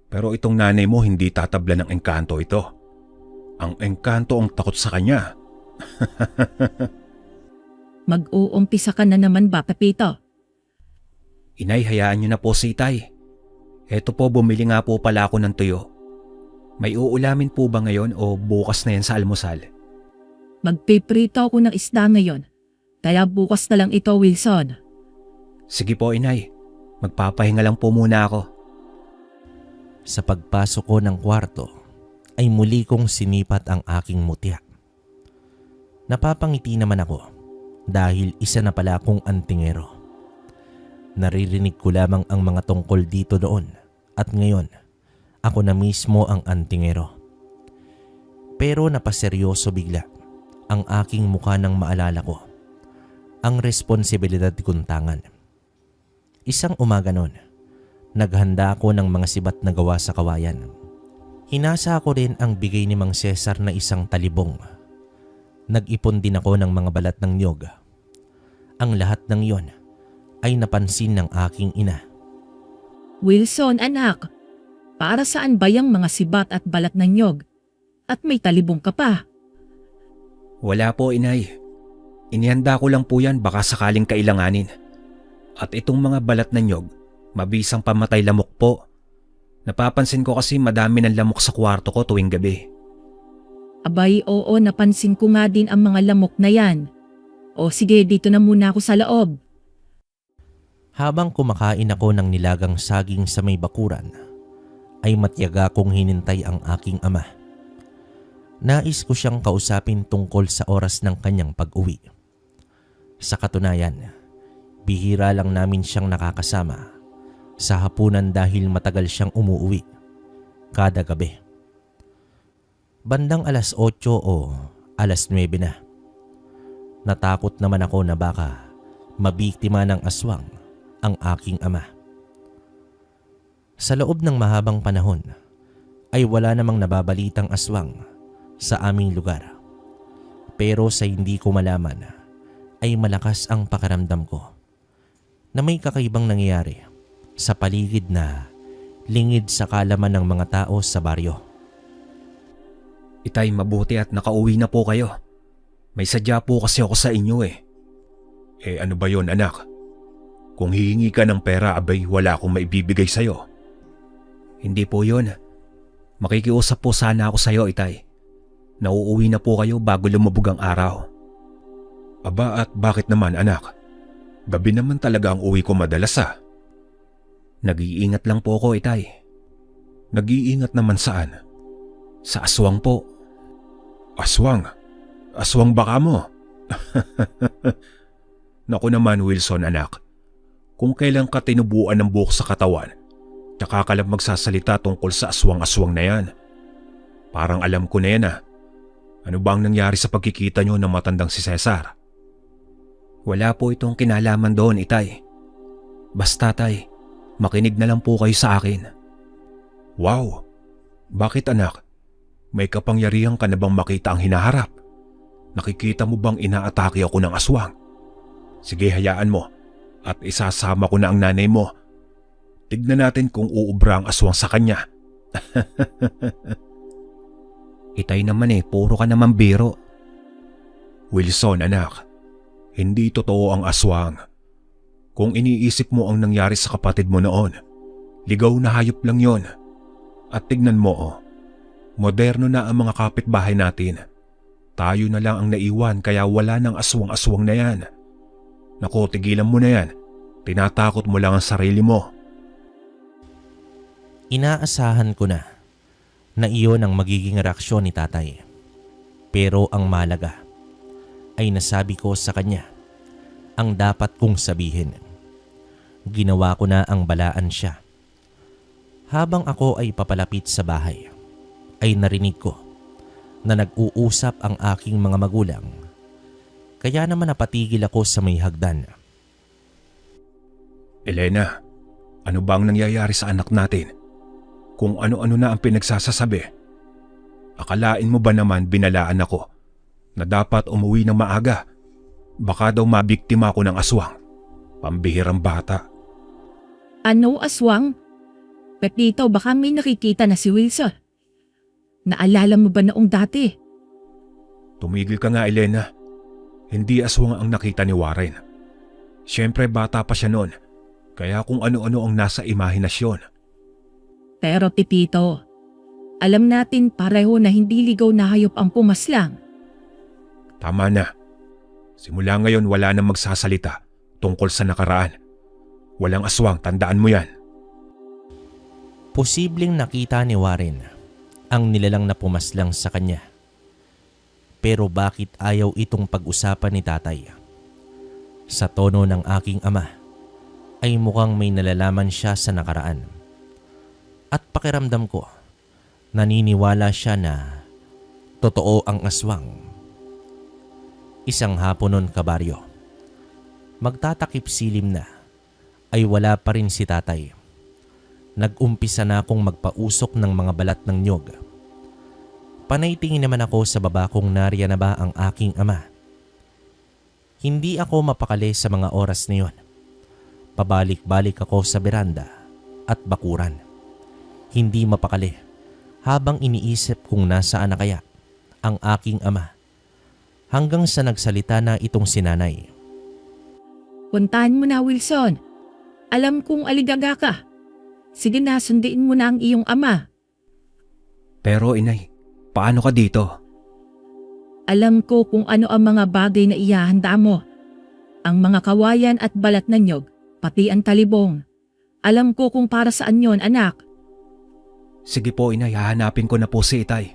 Pero itong nanay mo hindi tatabla ng engkanto ito. Ang engkanto ang takot sa kanya. Mag-uumpisa ka na naman ba, Pepito? Inay, hayaan niyo na po si Itay. Eto po, bumili nga po pala ako ng tuyo. May uulamin po ba ngayon o bukas na yan sa almusal? Magpiprito ako ng isda ngayon. Kaya bukas na lang ito, Wilson. Sige po, Inay. Magpapahinga lang po muna ako. Sa pagpasok ko ng kwarto ay muli kong sinipat ang aking mutya. Napapangiti naman ako dahil isa na pala akong antingero. Naririnig ko lamang ang mga tungkol dito doon at ngayon ako na mismo ang antingero. Pero napaseryoso bigla ang aking mukha nang maalala ko ang responsibilidad kong tangan. Isang umaga noon, naghanda ako ng mga sibat na gawa sa kawayan. Hinasa ko rin ang bigay ni Mang Cesar na isang talibong. Nag-ipon din ako ng mga balat ng niyog. Ang lahat ng iyon ay napansin ng aking ina. Wilson, anak. Para saan ba yung mga sibat at balat ng nyog? At may talibong ka pa. Wala po, Inay. Inihanda ko lang po yan baka sakaling kailanganin. At itong mga balat na nyog, mabisang pamatay lamok po. Napapansin ko kasi madami ng lamok sa kwarto ko tuwing gabi. Abay, oo, napansin ko nga din ang mga lamok na yan. O sige, dito na muna ako sa loob. Habang kumakain ako ng nilagang saging sa may bakuran, ay matyaga kong hinintay ang aking ama. Nais ko siyang kausapin tungkol sa oras ng kanyang pag-uwi. Sa katunayan, bihira lang namin siyang nakakasama sa hapunan dahil matagal siyang umuwi kada gabi. Bandang alas 8 o alas 9 na. Natakot naman ako na baka mabiktima ng aswang ang aking ama. Sa loob ng mahabang panahon ay wala namang nababalitang aswang sa aming lugar. Pero sa hindi ko malaman ay malakas ang pakiramdam ko na may kakaibang nangyayari sa paligid na lingid sa kalaman ng mga tao sa baryo. Itay, mabuti at nakauwi na po kayo. May sadya po kasi ako sa inyo eh. Eh ano ba yon, anak? Kung hihingi ka ng pera, abay wala akong maibibigay sa'yo. Hindi po yun. Makikiusap po sana ako sa'yo, Itay. Nauuwi na po kayo bago lumubog ang araw. Aba, at bakit naman, anak? Gabi naman talaga ang uwi ko madalas ah. Nag-iingat lang po ako, Itay. Nag-iingat naman saan? Sa aswang po. Aswang? Aswang baka mo? Naku naman, Wilson, anak. Kung kailan ka tinubuan ng buhok sa katawan, tsaka ka lang magsasalita tungkol sa aswang-aswang na yan. Parang alam ko na yan ah. Ano ba ang nangyari sa pagkikita nyo ng matandang si Cesar? Wala po itong kinalaman doon, Itay. Basta, Tay, makinig na lang po kayo sa akin. Wow! Bakit, anak? May kapangyarihan ka na bang makita ang hinaharap? Nakikita mo bang inaatake ako ng aswang? Sige, hayaan mo. At isasama ko na ang nanay mo. Tignan natin kung uubra ang aswang sa kanya. Itay naman puro ka naman biro. Wilson, anak. Hindi totoo ang aswang. Kung iniisip mo ang nangyari sa kapatid mo noon, ligaw na hayop lang yon. At tignan mo moderno na ang mga kapitbahay natin. Tayo na lang ang naiwan kaya wala nang aswang-aswang na yan. Naku, tigilan mo na yan. Tinatakot mo lang ang sarili mo. Inaasahan ko na iyon ang magiging reaksyon ni tatay. Pero ang malaga ay nasabi ko sa kanya ang dapat kong sabihin. Ginawa ko na ang balaan siya. Habang ako ay papalapit sa bahay, ay narinig ko na nag-uusap ang aking mga magulang. Kaya naman napatigil ako sa may hagdan. Elena, ano ba ang nangyayari sa anak natin? Kung ano-ano na ang pinagsasasabi. Akalain mo ba naman binalaan ako na dapat umuwi ng maaga? Baka daw mabiktima ako ng aswang. Pambihirang bata. Ano, aswang? Pepito, baka may nakikita na si Wilson. Naalala mo ba noong dati? Tumigil ka nga, Elena. Hindi aswang ang nakita ni Warren. Siyempre bata pa siya noon, kaya kung ano-ano ang nasa imahinasyon. Pero Pepito, alam natin pareho na hindi ligaw na hayop ang pumaslang. Tama na. Simula ngayon wala nang magsasalita tungkol sa nakaraan. Walang aswang, tandaan mo yan. Posibleng nakita ni Warren ang nilalang na pumaslang sa kanya. Pero bakit ayaw itong pag-usapan ni tatay? Sa tono ng aking ama ay mukhang may nalalaman siya sa nakaraan. At pakiramdam ko, naniniwala siya na totoo ang aswang. Isang hapon nun, kabaryo, magtatakip silim na, ay wala pa rin si tatay. Nag-umpisa na akong magpausok ng mga balat ng nyog. Panaytingin naman ako sa baba kung nariyan na ba ang aking ama. Hindi ako mapakali sa mga oras na yon. Pabalik-balik ako sa beranda at bakuran. Hindi mapakali habang iniisip kung nasaan na kaya ang aking ama. Hanggang sa nagsalita na itong sinanay. Puntahan mo na, Wilson. Alam kong aligaga ka. Sige na, sundiin mo na ang iyong ama. Pero inay, paano ka dito? Alam ko kung ano ang mga bagay na ihahanda mo. Ang mga kawayan at balat na nyog, pati ang talibong. Alam ko kung para saan yon, anak. Sige po inay, hahanapin ko na po si itay.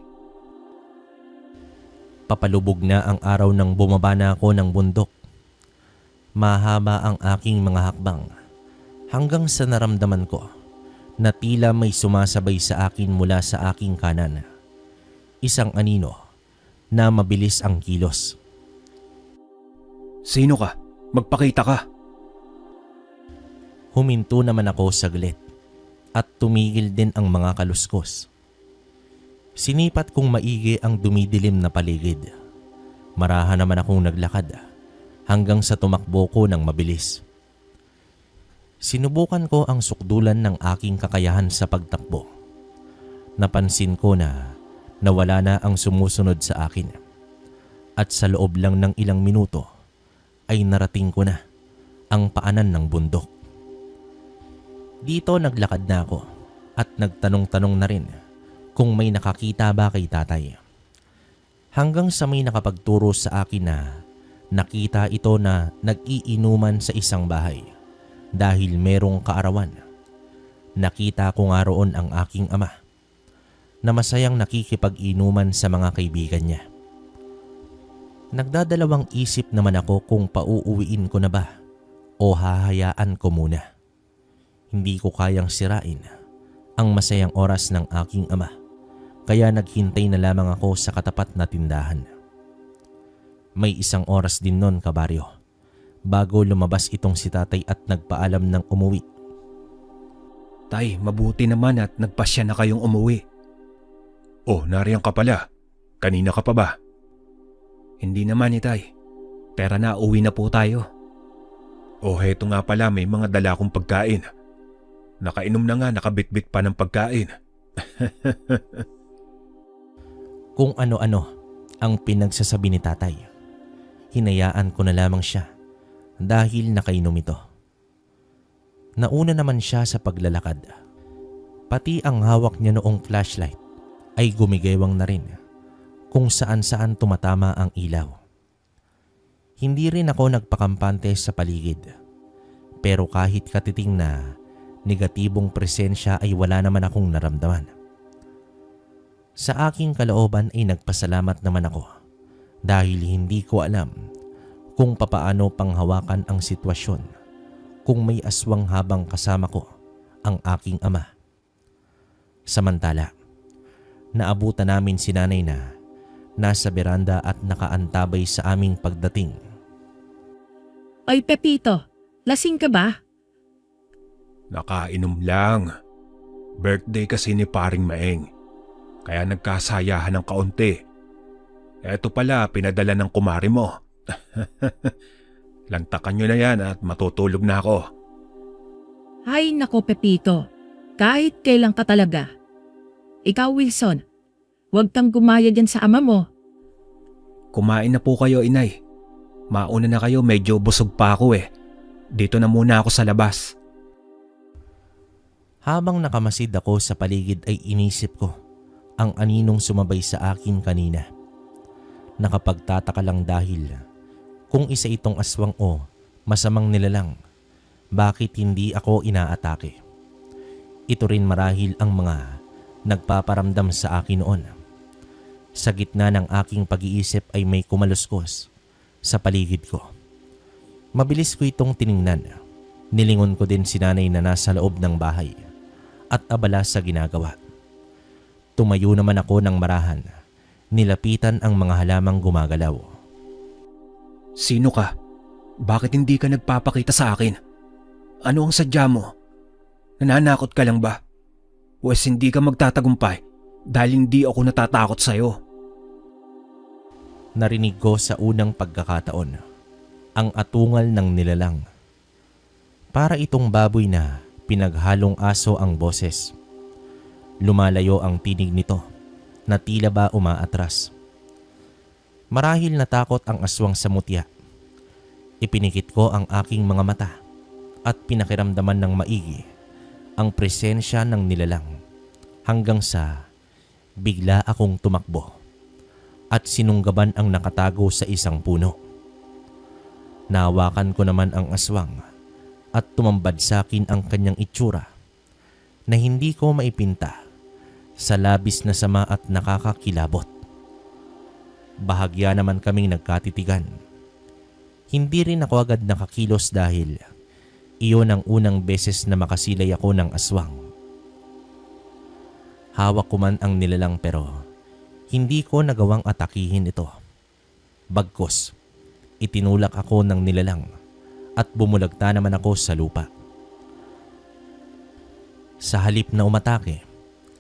Papalubog na ang araw nang bumaba na ako ng bundok. Mahaba ang aking mga hakbang hanggang sa naramdaman ko na tila may sumasabay sa akin mula sa aking kanan. Isang anino na mabilis ang kilos. Sino ka? Magpakita ka. Huminto naman ako saglit at tumigil din ang mga kaluskos. Sinipat kong maigi ang dumidilim na paligid. Marahan naman akong naglakad hanggang sa tumakbo ko ng mabilis. Sinubukan ko ang sukdulan ng aking kakayahan sa pagtakbo. Napansin ko na nawala na ang sumusunod sa akin. At sa loob lang ng ilang minuto ay narating ko na ang paanan ng bundok. Dito naglakad na ako at nagtanong-tanong na rin kung may nakakita ba kay tatay. Hanggang sa may nakapagturo sa akin na nakita ito na nag-iinuman sa isang bahay dahil merong kaarawan. Nakita ko nga roon ang aking ama na masayang nakikipag-inuman sa mga kaibigan niya. Nagdadalawang isip naman ako kung pauuwiin ko na ba o hahayaan ko muna. Hindi ko kayang sirain ang masayang oras ng aking ama. Kaya naghintay na lamang ako sa katapat na tindahan. May isang oras din nun, kabaryo, bago lumabas itong si tatay at nagpaalam ng umuwi. Tay, mabuti naman at nagpasya na kayong umuwi. Oh, nariyan ka pala. Kanina ka pa ba? Hindi naman itay. Pero nauwi na po tayo. Oh, heto nga pala, may mga dala akong pagkain. Nakainom na nga, nakabitbit pa ng pagkain. Kung ano-ano ang pinagsasabi ni tatay, hinayaan ko na lamang siya dahil nakainom ito. Nauna naman siya sa paglalakad. Pati ang hawak niya noong flashlight ay gumigewang na rin kung saan-saan tumatama ang ilaw. Hindi rin ako nagpakampante sa paligid. Pero kahit katiting na negatibong presensya ay wala naman akong naramdaman. Sa aking kalooban ay nagpasalamat naman ako dahil hindi ko alam kung papaano panghawakan ang sitwasyon kung may aswang habang kasama ko ang aking ama. Samantala, naabutan namin si nanay na nasa beranda at nakaantabay sa aming pagdating. Ay Pepito, lasing ka ba? Nakainom lang. Birthday kasi ni Paring Maeng. Kaya nagkasayahan ng kaunti. Eto pala, pinadala ng kumari mo. Lantakan nyo na yan at matutulog na ako. Ay nako Pepito, kahit kailan ka talaga. Ikaw Wilson, huwag kang gumaya dyan sa ama mo. Kumain na po kayo inay. Mauna na kayo, medyo busog pa ako eh. Dito na muna ako sa labas. Habang nakamasid ako sa paligid ay inisip ko ang aninong sumabay sa akin kanina. Nakapagtataka lang dahil kung isa itong aswang o masamang nilalang, bakit hindi ako inaatake? Ito rin marahil ang mga nagpaparamdam sa akin noon. Sa gitna ng aking pag-iisip ay may kumaluskos sa paligid ko. Mabilis ko itong tiningnan. Nilingon ko din si nanay na nasa loob ng bahay at abala sa ginagawa. Tumayo naman ako ng marahan. Nilapitan ang mga halamang gumagalaw. Sino ka? Bakit hindi ka nagpapakita sa akin? Ano ang sadya mo? Nananakot ka lang ba? Wes hindi ka magtatagumpay dahil hindi ako natatakot sa'yo. Narinig ko sa unang pagkakataon ang atungal ng nilalang. Para itong baboy na pinaghalong aso ang boses. Lumalayo ang tinig nito na tila ba umaatras. Marahil natakot ang aswang sa mutya. Ipinikit ko ang aking mga mata at pinakiramdaman ng maigi ang presensya ng nilalang hanggang sa bigla akong tumakbo at sinunggaban ang nakatago sa isang puno. Nahawakan ko naman ang aswang at tumambad sa akin ang kanyang itsura na hindi ko maipinta sa labis na sama at nakakakilabot. Bahagya naman kaming nagkatitigan. Hindi rin ako agad nakakilos dahil iyon ang unang beses na makasilay ako ng aswang. Hawak ko man ang nilalang pero hindi ko nagawang atakihin ito. Bagkus, itinulak ako ng nilalang at bumulagta naman ako sa lupa. Sa halip na umatake,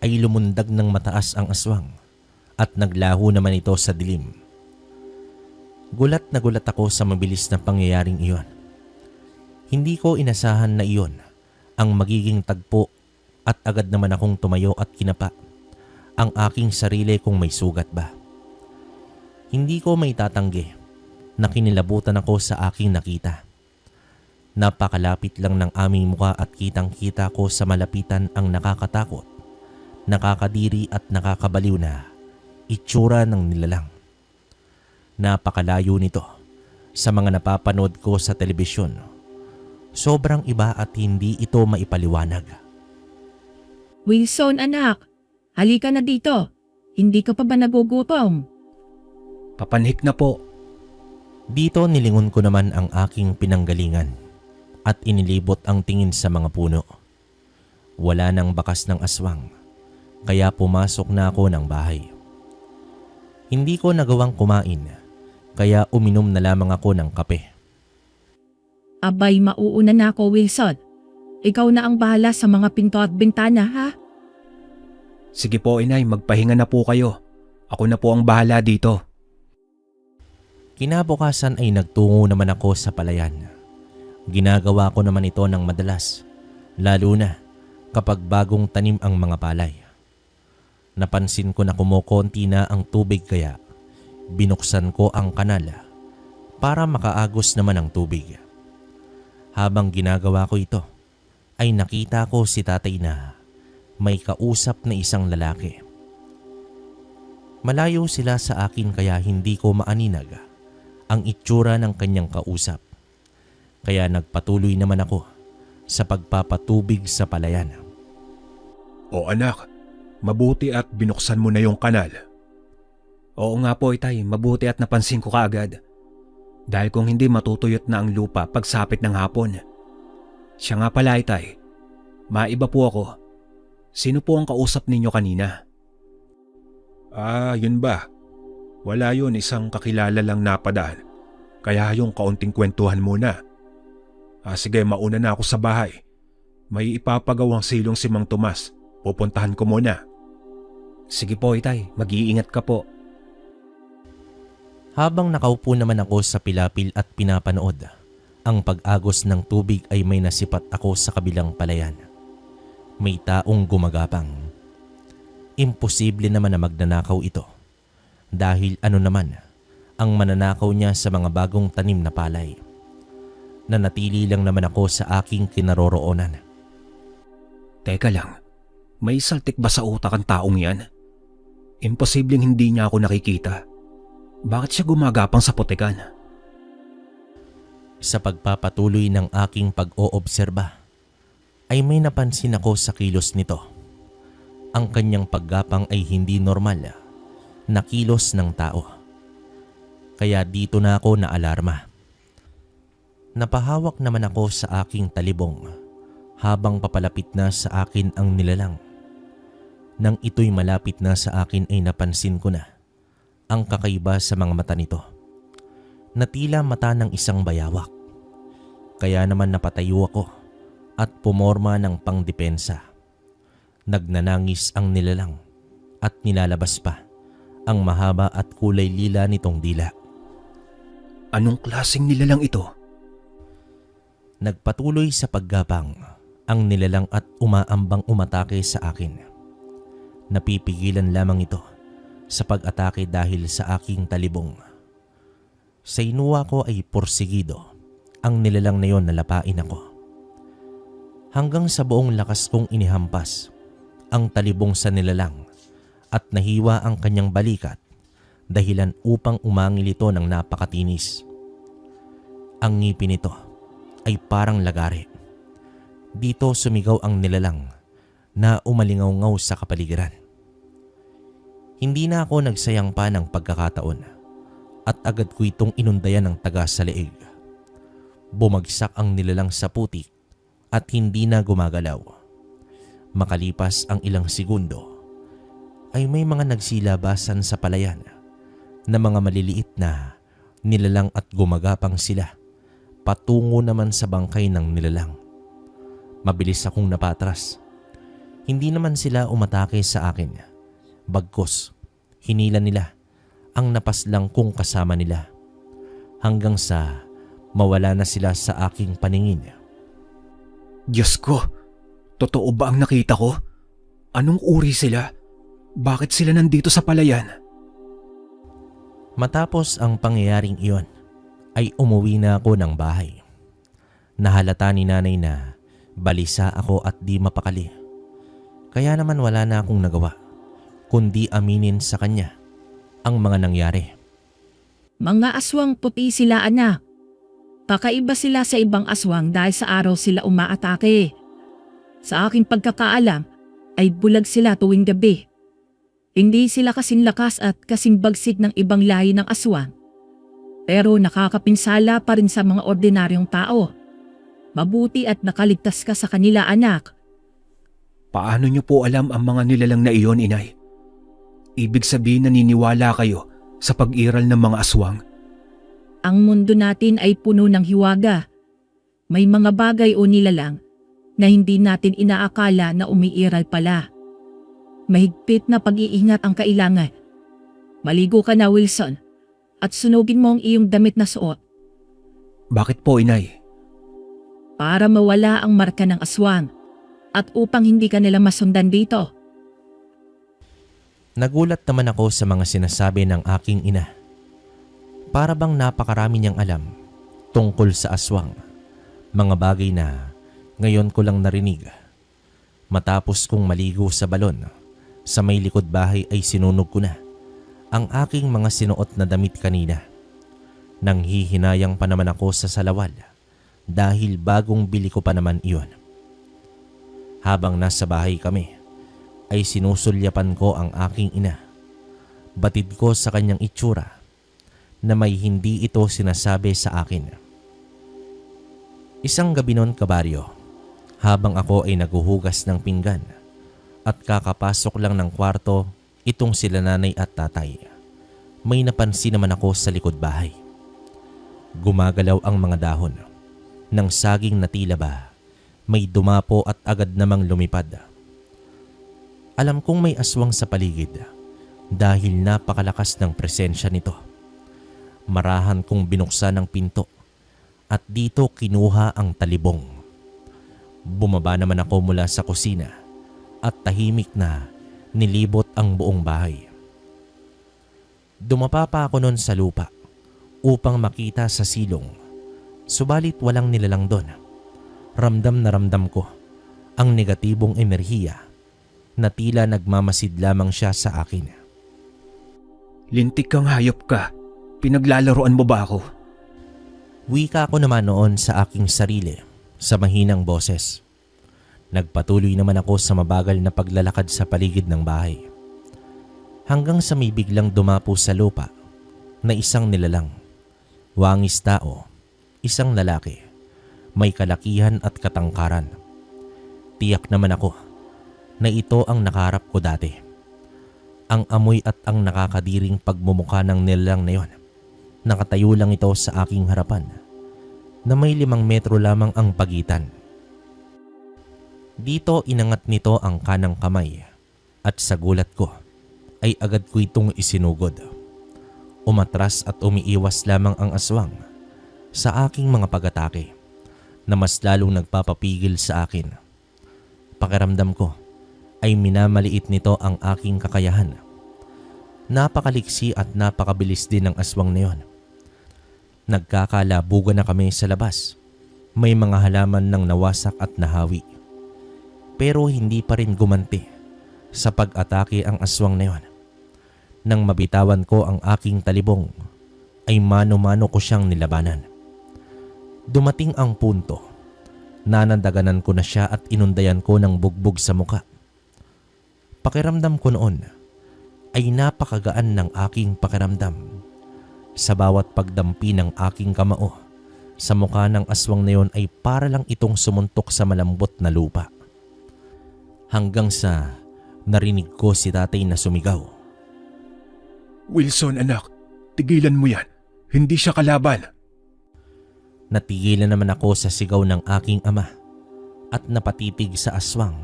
ay lumundag ng mataas ang aswang at naglaho naman ito sa dilim. Gulat na gulat ako sa mabilis na pangyayaring iyon. Hindi ko inasahan na iyon ang magiging tagpo at agad naman akong tumayo at kinapa ang aking sarili kung may sugat ba. Hindi ko maitatanggi na kinilabutan ako sa aking nakita. Napakalapit lang ng aming muka at kitang-kita ko sa malapitan ang nakakatakot, nakakadiri at nakakabaliw na itsura ng nilalang. Napakalayo nito sa mga napapanood ko sa telebisyon. Sobrang iba at hindi ito maipaliwanag. Wilson anak, halika na dito. Hindi ka pa ba nagugutom? Papanhik na po. Dito nilingon ko naman ang aking pinanggalingan at inilibot ang tingin sa mga puno. Wala nang bakas ng aswang, kaya pumasok na ako ng bahay. Hindi ko nagawang kumain, kaya uminom na lamang ako ng kape. Abay, mauuna na ako, Wilson. Ikaw na ang bahala sa mga pinto at bintana, ha? Sige po inay, magpahinga na po kayo. Ako na po ang bahala dito. Kinabukasan ay nagtungo naman ako sa palayan. Ginagawa ko naman ito ng madalas, lalo na kapag bagong tanim ang mga palay. Napansin ko na kumukonti na ang tubig kaya binuksan ko ang kanal para makaagos naman ang tubig. Habang ginagawa ko ito, ay nakita ko si tatay na may kausap na isang lalaki. Malayo sila sa akin kaya hindi ko maaninag ang itsura ng kanyang kausap. Kaya nagpatuloy naman ako sa pagpapatubig sa palayan. O anak, mabuti at binuksan mo na yung kanal. Oo nga po itay, mabuti at napansin ko kaagad. Dahil kung hindi matutuyot na ang lupa pagsapit ng hapon. Siya nga pala itay, maiba po ako. Sino po ang kausap ninyo kanina? Ah, yun ba? Wala yun, isang kakilala lang napadaan. Kaya yung kaunting kwentuhan muna. Sige, mauna na ako sa bahay. May ipapagawang silong si Mang Tomas. Pupuntahan ko muna. Sige po itay, mag-iingat ka po. Habang nakaupo naman ako sa pilapil at pinapanood ang pag-agos ng tubig ay may nasipat ako sa kabilang palayan. May taong gumagapang. Imposible naman na magnanakaw ito dahil ano naman ang mananakaw niya sa mga bagong tanim na palay. Nanatili lang naman ako sa aking kinaroroonan. Teka lang, may saltik ba sa utak ang taong yan? Imposibleng hindi niya ako nakikita. Bakit siya gumagapang sa putikan? Sa pagpapatuloy ng aking pag-oobserba, ay may napansin ako sa kilos nito. Ang kanyang paggapang ay hindi normal na kilos ng tao. Kaya dito na ako naalarma. Napahawak naman ako sa aking talibong habang papalapit na sa akin ang nilalang. Nang ito'y malapit na sa akin ay napansin ko na ang kakaiba sa mga mata nito, na tila mata ng isang bayawak. Kaya naman napatayo ako at pumorma ng pangdepensa. Nagnanangis ang nilalang at nilalabas pa ang mahaba at kulay lila nitong dila. Anong klaseng nilalang ito? Nagpatuloy sa paggapang ang nilalang at umaambang umatake sa akin. Napipigilan lamang ito sa pag-atake dahil sa aking talibong. Sa inuwa ko ay porsigido ang nilalang na yon, nalapain ako. Hanggang sa buong lakas kong inihampas ang talibong sa nilalang at nahiwa ang kanyang balikat dahilan upang umangil ito ng napakatinis. Ang ngipin nito ay parang lagare. Dito sumigaw ang nilalang na umalingaw-ngaw sa kapaligiran. Hindi na ako nagsayang pa ng pagkakataon at agad ko itong inundayan ng taga sa leeg. Bumagsak ang nilalang sa putik at hindi na gumagalaw. Makalipas ang ilang segundo, ay may mga nagsilabasan sa palayan na mga maliliit na nilalang at gumagapang sila patungo naman sa bangkay ng nilalang. Mabilis akong napatras. Hindi naman sila umatake sa akin. Bagkus, hinila nila ang napaslang kong kasama nila hanggang sa mawala na sila sa aking paningin. Diyos ko, totoo ba ang nakita ko? Anong uri sila? Bakit sila nandito sa palayan? Matapos ang pangyayaring iyon, ay umuwi na ako ng bahay. Nahalata ni nanay na balisa ako at di mapakali. Kaya naman wala na akong nagawa, kundi aminin sa kanya ang mga nangyari. Mga aswang puti sila, anak. Kakaiba sila sa ibang aswang dahil sa araw sila umaatake. Sa aking pagkakaalam ay bulag sila tuwing gabi. Hindi sila kasing lakas at kasing bagsik ng ibang lahi ng aswang. Pero nakakapinsala pa rin sa mga ordinaryong tao. Mabuti at nakaligtas ka sa kanila, anak. Paano niyo po alam ang mga nilalang na iyon, inay? Ibig sabihin naniniwala kayo sa pag-iral ng mga aswang? Ang mundo natin ay puno ng hiwaga. May mga bagay o nilalang na hindi natin inaakala na umiiral pala. Mahigpit na pag-iingat ang kailangan. Maligo ka na, Wilson, at sunugin mo ang iyong damit na suot. Bakit po, inay? Para mawala ang marka ng aswang at upang hindi ka nila masundan dito. Nagulat naman ako sa mga sinasabi ng aking ina. Para bang napakarami niyang alam tungkol sa aswang. Mga bagay na ngayon ko lang narinig. Matapos kong maligo sa balon, sa may likod bahay ay sinunog ko na ang aking mga sinuot na damit kanina. Nanghihinayang pa naman ako sa salawal dahil bagong bili ko pa naman iyon. Habang nasa bahay kami, ay sinusulyapan ko ang aking ina. Batid ko sa kanyang itsura na may hindi ito sinasabi sa akin. Isang gabi noon, kabaryo, habang ako ay naguhugas ng pinggan at kakapasok lang ng kwarto itong sila nanay at tatay, may napansin naman ako sa likod bahay. Gumagalaw ang mga dahon ng saging na tila ba may dumapo at agad namang lumipad. Alam kong may aswang sa paligid dahil napakalakas ng presensya nito. Marahan kong binuksan ang pinto at dito kinuha ang talibong. Bumaba naman ako mula sa kusina at tahimik na nilibot ang buong bahay. Dumapa pa ako noon sa lupa upang makita sa silong. Subalit walang nilalang doon. Ramdam na ramdam ko ang negatibong enerhiya na tila nagmamasid lamang siya sa akin. Lintik kang hayop ka. Pinaglalaroan mo ba ako? Wika ko naman noon sa aking sarili sa mahinang boses. Nagpatuloy naman ako sa mabagal na paglalakad sa paligid ng bahay. Hanggang sa may biglang dumapo sa lupa na isang nilalang. Wangis tao, isang lalaki, may kalakihan at katangkaran. Tiyak naman ako na ito ang nakaharap ko dati. Ang amoy at ang nakakadiring pagmumukha ng nilalang na yon. Nakatayo lang ito sa aking harapan na may 5 metro lamang ang pagitan. Dito inangat nito ang kanang kamay at sa gulat ko ay agad ko itong isinugod. Umatras at umiiwas lamang ang aswang sa aking mga pag-atake na mas lalong nagpapapigil sa akin. Pakiramdam ko ay minamaliit nito ang aking kakayahan. Napakaliksi at napakabilis din ng aswang na yon. Nagkakalabugan na kami sa labas. May mga halaman nang nawasak at nahawi. Pero hindi pa rin gumanti sa pag-atake ang aswang na yon. Nang mabitawan ko ang aking talibong, ay mano-mano ko siyang nilabanan. Dumating ang punto, nanandaganan ko na siya at inundayan ko ng bugbog sa muka. Pakiramdam ko noon ay napakagaan ng aking pakiramdam. Sa bawat pagdampi ng aking kamao sa mukha ng aswang na yon ay para lang itong sumuntok sa malambot na lupa. Hanggang sa narinig ko si tatay na sumigaw. Wilson anak, tigilan mo yan. Hindi siya kalaban. Natigilan naman ako sa sigaw ng aking ama at napatitig sa aswang.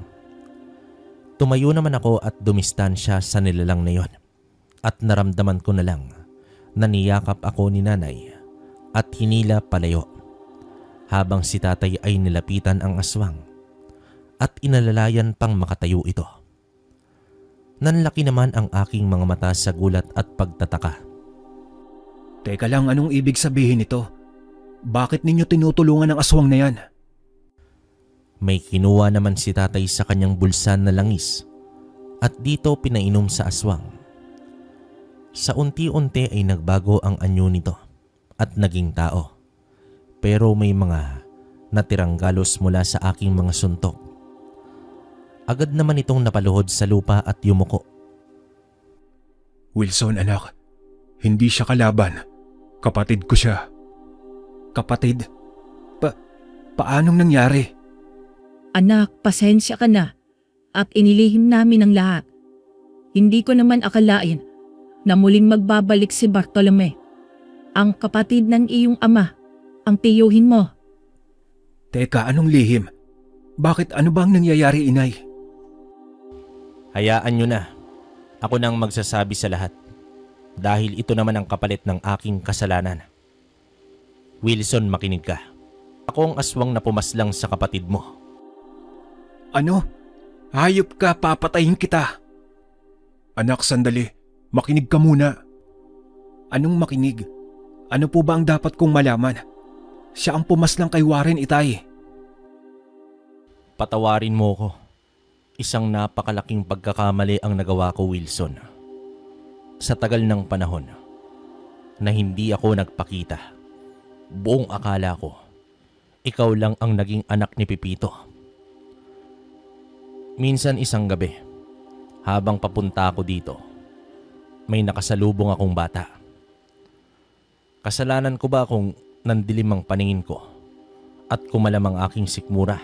Tumayo naman ako at dumistansya sa nilalang na yon at naramdaman ko na lang na niyakap ako ni nanay at hinila palayo habang si tatay ay nilapitan ang aswang at inalalayan pang makatayo ito. Nanlaki naman ang aking mga mata sa gulat at pagtataka. Teka lang, anong ibig sabihin nito? Bakit ninyo tinutulungan ang aswang na yan? May kinuha naman si tatay sa kanyang bulsan na langis at dito pinainom sa aswang. Sa unti-unti ay nagbago ang anyo nito at naging tao. Pero may mga natirang galos mula sa aking mga suntok. Agad naman itong napaluhod sa lupa at yumuko. Wilson anak, hindi siya kalaban. Kapatid ko siya. Kapatid? Paanong nangyari? Anak, pasensya ka na at inilihim namin ang lahat. Hindi ko naman akalain na muling magbabalik si Bartolome, ang kapatid ng iyong ama, ang tiyuhin mo. Teka, anong lihim? Bakit, ano bang nangyayari, inay? Hayaan nyo na. Ako nang magsasabi sa lahat. Dahil ito naman ang kapalit ng aking kasalanan. Wilson, makinig ka. Ako ang aswang na pumaslang sa kapatid mo. Ano? Hayop ka, papatayin kita. Anak, sandali. Makinig ka muna. Anong makinig? Ano po ba ang dapat kong malaman? Siya ang pumaslang kay Warren, itay. Patawarin mo ko. Isang napakalaking pagkakamali ang nagawa ko, Wilson. Sa tagal ng panahon na hindi ako nagpakita, buong akala ko, ikaw lang ang naging anak ni Pipito. Minsan isang gabi, habang papunta ako dito, may nakasalubong akong bata. Kasalanan ko ba kung nandilim ang paningin ko at kumalam ang aking sikmura?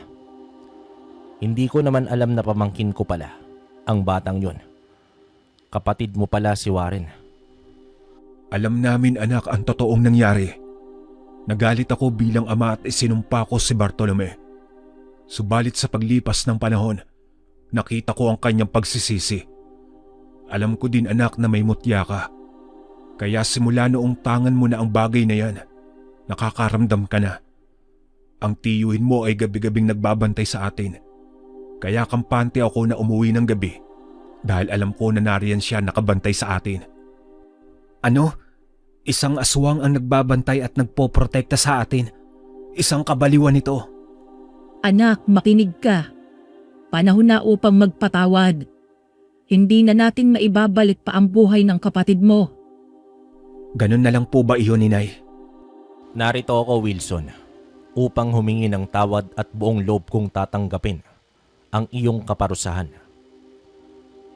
Hindi ko naman alam na pamangkin ko pala ang batang yon. Kapatid mo pala si Warren. Alam namin anak ang totoong nangyari. Nagalit ako bilang ama at isinumpa ko si Bartolome. Subalit sa paglipas ng panahon, nakita ko ang kanyang pagsisisi. Alam ko din anak na may mutya ka. Kaya simula noong tangan mo na ang bagay na yan, nakakaramdam ka na. Ang tiyuhin mo ay gabi-gabing nagbabantay sa atin. Kaya kampante ako na umuwi ng gabi dahil alam ko na nariyan siya nakabantay sa atin. Ano? Isang aswang ang nagbabantay at nagpoprotekta sa atin. Isang kabaliwan ito. Anak, makinig ka. Panahon na upang magpatawad. Hindi na natin maibabalik pa ang buhay ng kapatid mo. Ganun na lang po ba iyon, Inay? Narito ako, Wilson, upang humingi ng tawad at buong loob kong tatanggapin ang iyong kaparusahan.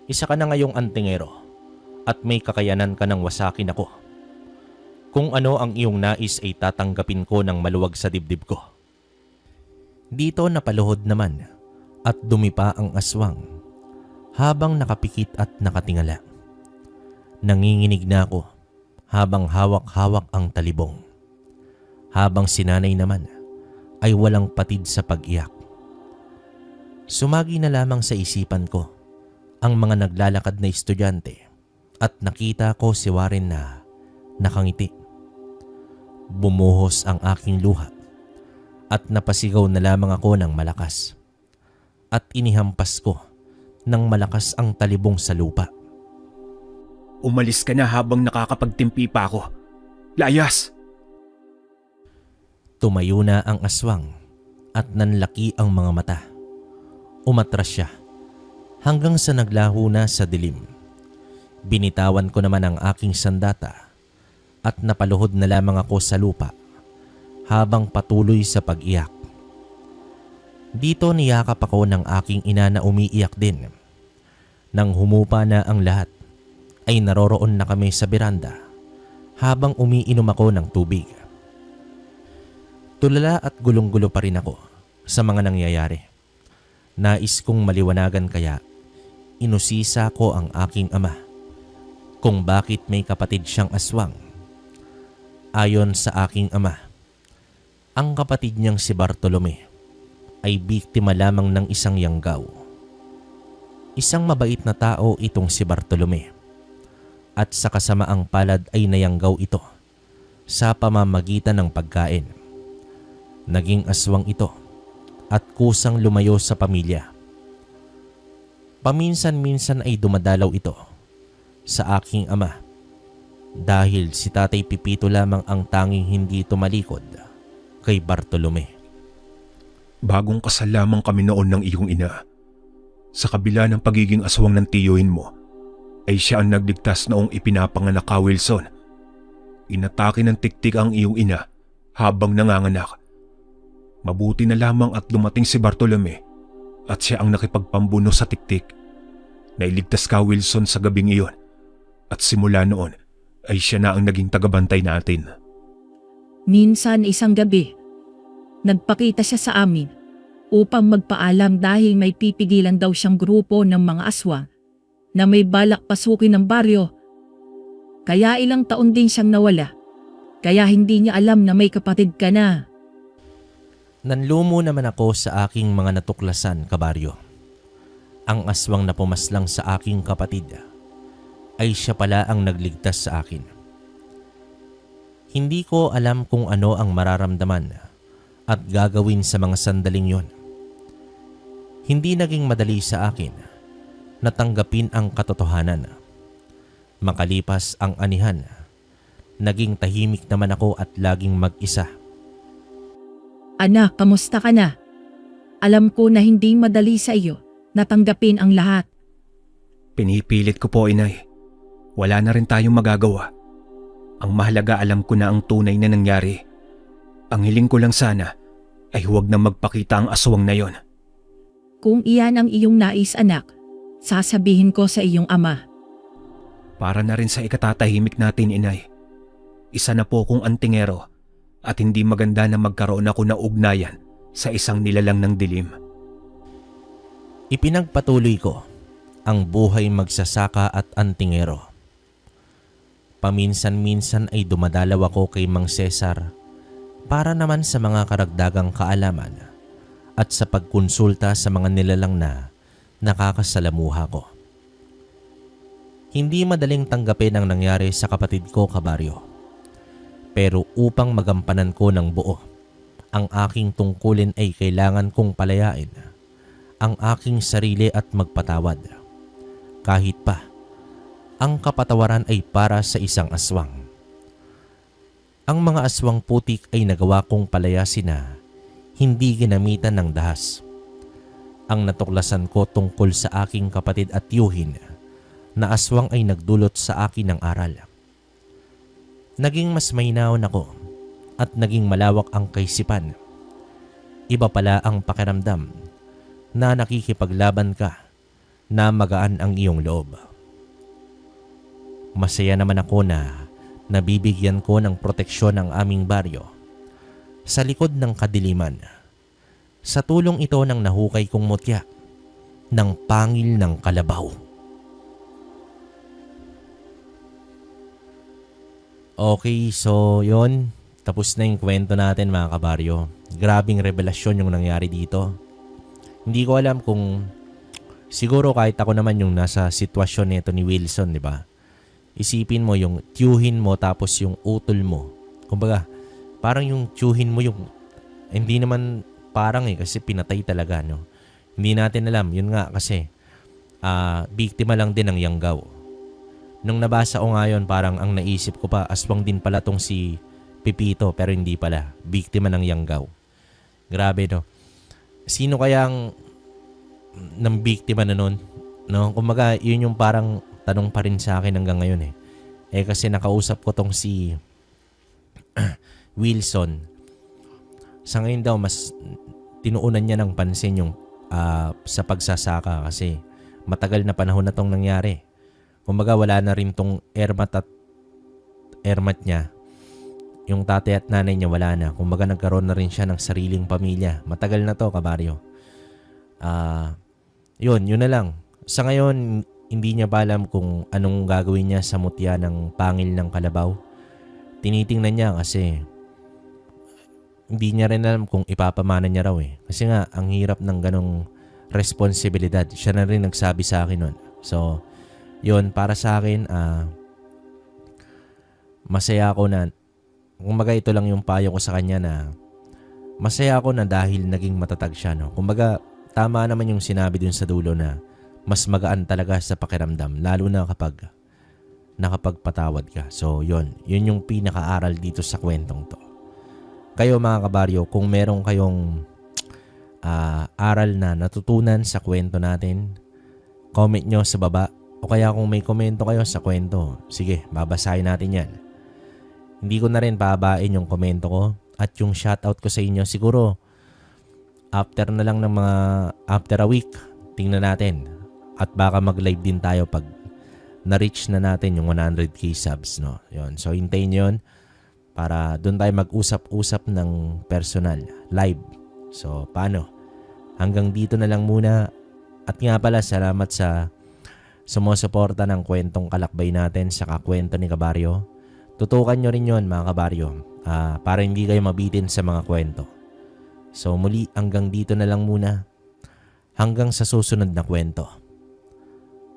Isa ka na ngayong antingero at may kakayanan ka ng wasakin ako. Kung ano ang iyong nais ay tatanggapin ko ng maluwag sa dibdib ko. Dito napaluhod naman at dumipa ang aswang habang nakapikit at nakatingala. Nanginginig na ako habang hawak-hawak ang talibong. Habang sinanay naman ay walang patid sa pag-iyak. Sumagi na lamang sa isipan ko ang mga naglalakad na estudyante at nakita ko si Warren na nakangiti. Bumuhos ang aking luha at napasigaw na lamang ako ng malakas at inihampas ko ng malakas ang talibong sa lupa. Umalis ka na habang nakakapagtimpi pa ako. Layas! Tumayo na ang aswang at nanlaki ang mga mata. Umatras siya hanggang sa naglaho na sa dilim. Binitawan ko naman ang aking sandata at napaluhod na lamang ako sa lupa habang patuloy sa pag-iyak. Dito niyakap ako ng aking ina na umiiyak din. Nang humupa na ang lahat, ay naroroon na kami sa beranda habang umiinom ako ng tubig. Tulala at gulong-gulo pa rin ako sa mga nangyayari. Nais kong maliwanagan kaya inusisa ko ang aking ama kung bakit may kapatid siyang aswang. Ayon sa aking ama, ang kapatid niyang si Bartolome ay biktima lamang ng isang yanggaw. Isang mabait na tao itong si Bartolome at sa kasamaang palad ay nayanggaw ito sa pamamagitan ng pagkain. Naging aswang ito at kusang lumayo sa pamilya. Paminsan-minsan ay dumadalaw ito sa aking ama dahil si Tatay Pipito lamang ang tanging hindi tumalikod kay Bartolome. Bagong kasal lamang kami noon ng iyong ina. Sa kabila ng pagiging aswang ng tiyuhin mo, ay siya ang nagligtas noong ipinapanganak ka, Wilson. Inatake ng tiktik ang iyong ina habang nanganganak. Mabuti na lamang at dumating si Bartolome at siya ang nakipagpambuno sa tiktik. Nailigtas ka, Wilson, sa gabing iyon at simula noon ay siya na ang naging tagabantay natin. Minsan isang gabi, nagpakita siya sa amin upang magpaalam dahil may pipigilan daw siyang grupo ng mga aswang na may balak pasukin ng baryo. Kaya ilang taon din siyang nawala. Kaya hindi niya alam na may kapatid ka na. Nanlumo naman ako sa aking mga natuklasan, kabaryo. Ang aswang na pumaslang sa aking kapatid ay siya pala ang nagligtas sa akin. Hindi ko alam kung ano ang mararamdaman at gagawin sa mga sandaling yon. Hindi naging madali sa akin na tanggapin ang katotohanan. Makalipas ang anihan, naging tahimik naman ako at laging mag-isa. Anak, kamusta ka na? Alam ko na hindi madali sa iyo na tanggapin ang lahat. Pinipilit ko po, Inay. Wala na rin tayong magagawa. Ang mahalaga, alam ko na ang tunay na nangyari. Ang hiling ko lang sana ay huwag na magpakita ang aswang na yon. Kung iyan ang iyong nais, anak, sasabihin ko sa iyong ama. Para na rin sa ikatatahimik natin, Inay. Isa na po kong antingero at hindi maganda na magkaroon ako ng ugnayan sa isang nilalang ng dilim. Ipinagpatuloy ko ang buhay magsasaka at antingero. Paminsan-minsan ay dumadalaw ako kay Mang Cesar para naman sa mga karagdagang kaalaman at sa pagkonsulta sa mga nilalang na nakakasalamuha ko. Hindi madaling tanggapin ang nangyari sa kapatid ko, kabaryo. Pero upang magampanan ko ng buo ang aking tungkulin ay kailangan kong palayain ang aking sarili at magpatawad. Kahit pa ang kapatawaran ay para sa isang aswang. Ang mga aswang putik ay nagawa kong palayasin na hindi ginamitan ng dahas. Ang natuklasan ko tungkol sa aking kapatid at tiyuhin na aswang ay nagdulot sa akin ng aral. Naging mas mahinahon ako at naging malawak ang kaisipan. Iba pala ang pakiramdam na nakikipaglaban ka na magaan ang iyong loob. Masaya naman ako na nabibigyan ko ng proteksyon ang aming baryo sa likod ng kadiliman. Sa tulong ito ng nahukay kong mutya ng pangil ng kalabaw. Okay, so yon. Tapos na yung kwento natin mga kabaryo. Grabing revelasyon yung nangyari dito. Hindi ko alam kung siguro kahit ako naman yung nasa sitwasyon nito ni Wilson, di ba? Isipin mo yung tiyuhin mo tapos yung utol mo. Kumbaga, parang yung tiyuhin mo yung hindi naman parang kasi pinatay talaga, no? Hindi natin alam. Yun nga kasi biktima lang din ng Yanggaw. Nung nabasa ko ngayon, parang ang naisip ko pa, aswang din pala tong si Pipito, pero hindi pala. Biktima ng Yanggaw. Grabe, no? Sino kayang ng biktima na nun? No? Kumbaga, yun yung parang tanong pa rin sa akin hanggang ngayon kasi nakausap ko tong si Wilson. Sa ngayon daw, mas tinuunan niya ng pansin yung sa pagsasaka kasi matagal na panahon na tong nangyari. Kumbaga wala na rin tong ermat niya. Yung tatay at nanay niya wala na. Kumbaga nagkaroon na rin siya ng sariling pamilya. Matagal na to, kabaryo. Yun na lang. Sa ngayon, hindi niya pa alam kung anong gagawin niya sa mutya ng pangil ng kalabaw. Tinitingnan niya kasi hindi niya rin alam kung ipapamana niya raw Kasi nga, ang hirap ng ganong responsibilidad. Siya na rin nagsabi sa akin nun. So, yun, para sa akin, masaya ako na, kumbaga ito lang yung payo ko sa kanya na, masaya ako na dahil naging matatag siya, no? Kumbaga, tama naman yung sinabi dun sa dulo na, mas magaan talaga sa pakiramdam, lalo na kapag nakapagpatawad ka. So, yun yung pinaka-aral dito sa kwentong to. Kayo mga kabaryo, kung meron kayong aral na natutunan sa kwento natin, comment nyo sa baba. O kaya kung may komento kayo sa kwento, sige, babasahin natin yan. Hindi ko na rin pababain yung komento ko at yung shoutout ko sa inyo. Siguro, after na lang ng after a week, tingnan natin. At baka mag-live din tayo pag na-reach na natin yung 100k subs, no? Yun. So, hintayin yun para doon tayo mag-usap-usap ng personal, live. So, paano? Hanggang dito na lang muna. At nga pala, salamat sa sumusuporta ng kwentong kalakbay natin sa kakwento ni Kabaryo. Tutukan nyo rin yun mga kabaryo para hindi kayo mabitin sa mga kwento. So muli hanggang dito na lang muna. Hanggang sa susunod na kwento.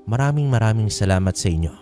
Maraming salamat sa inyo.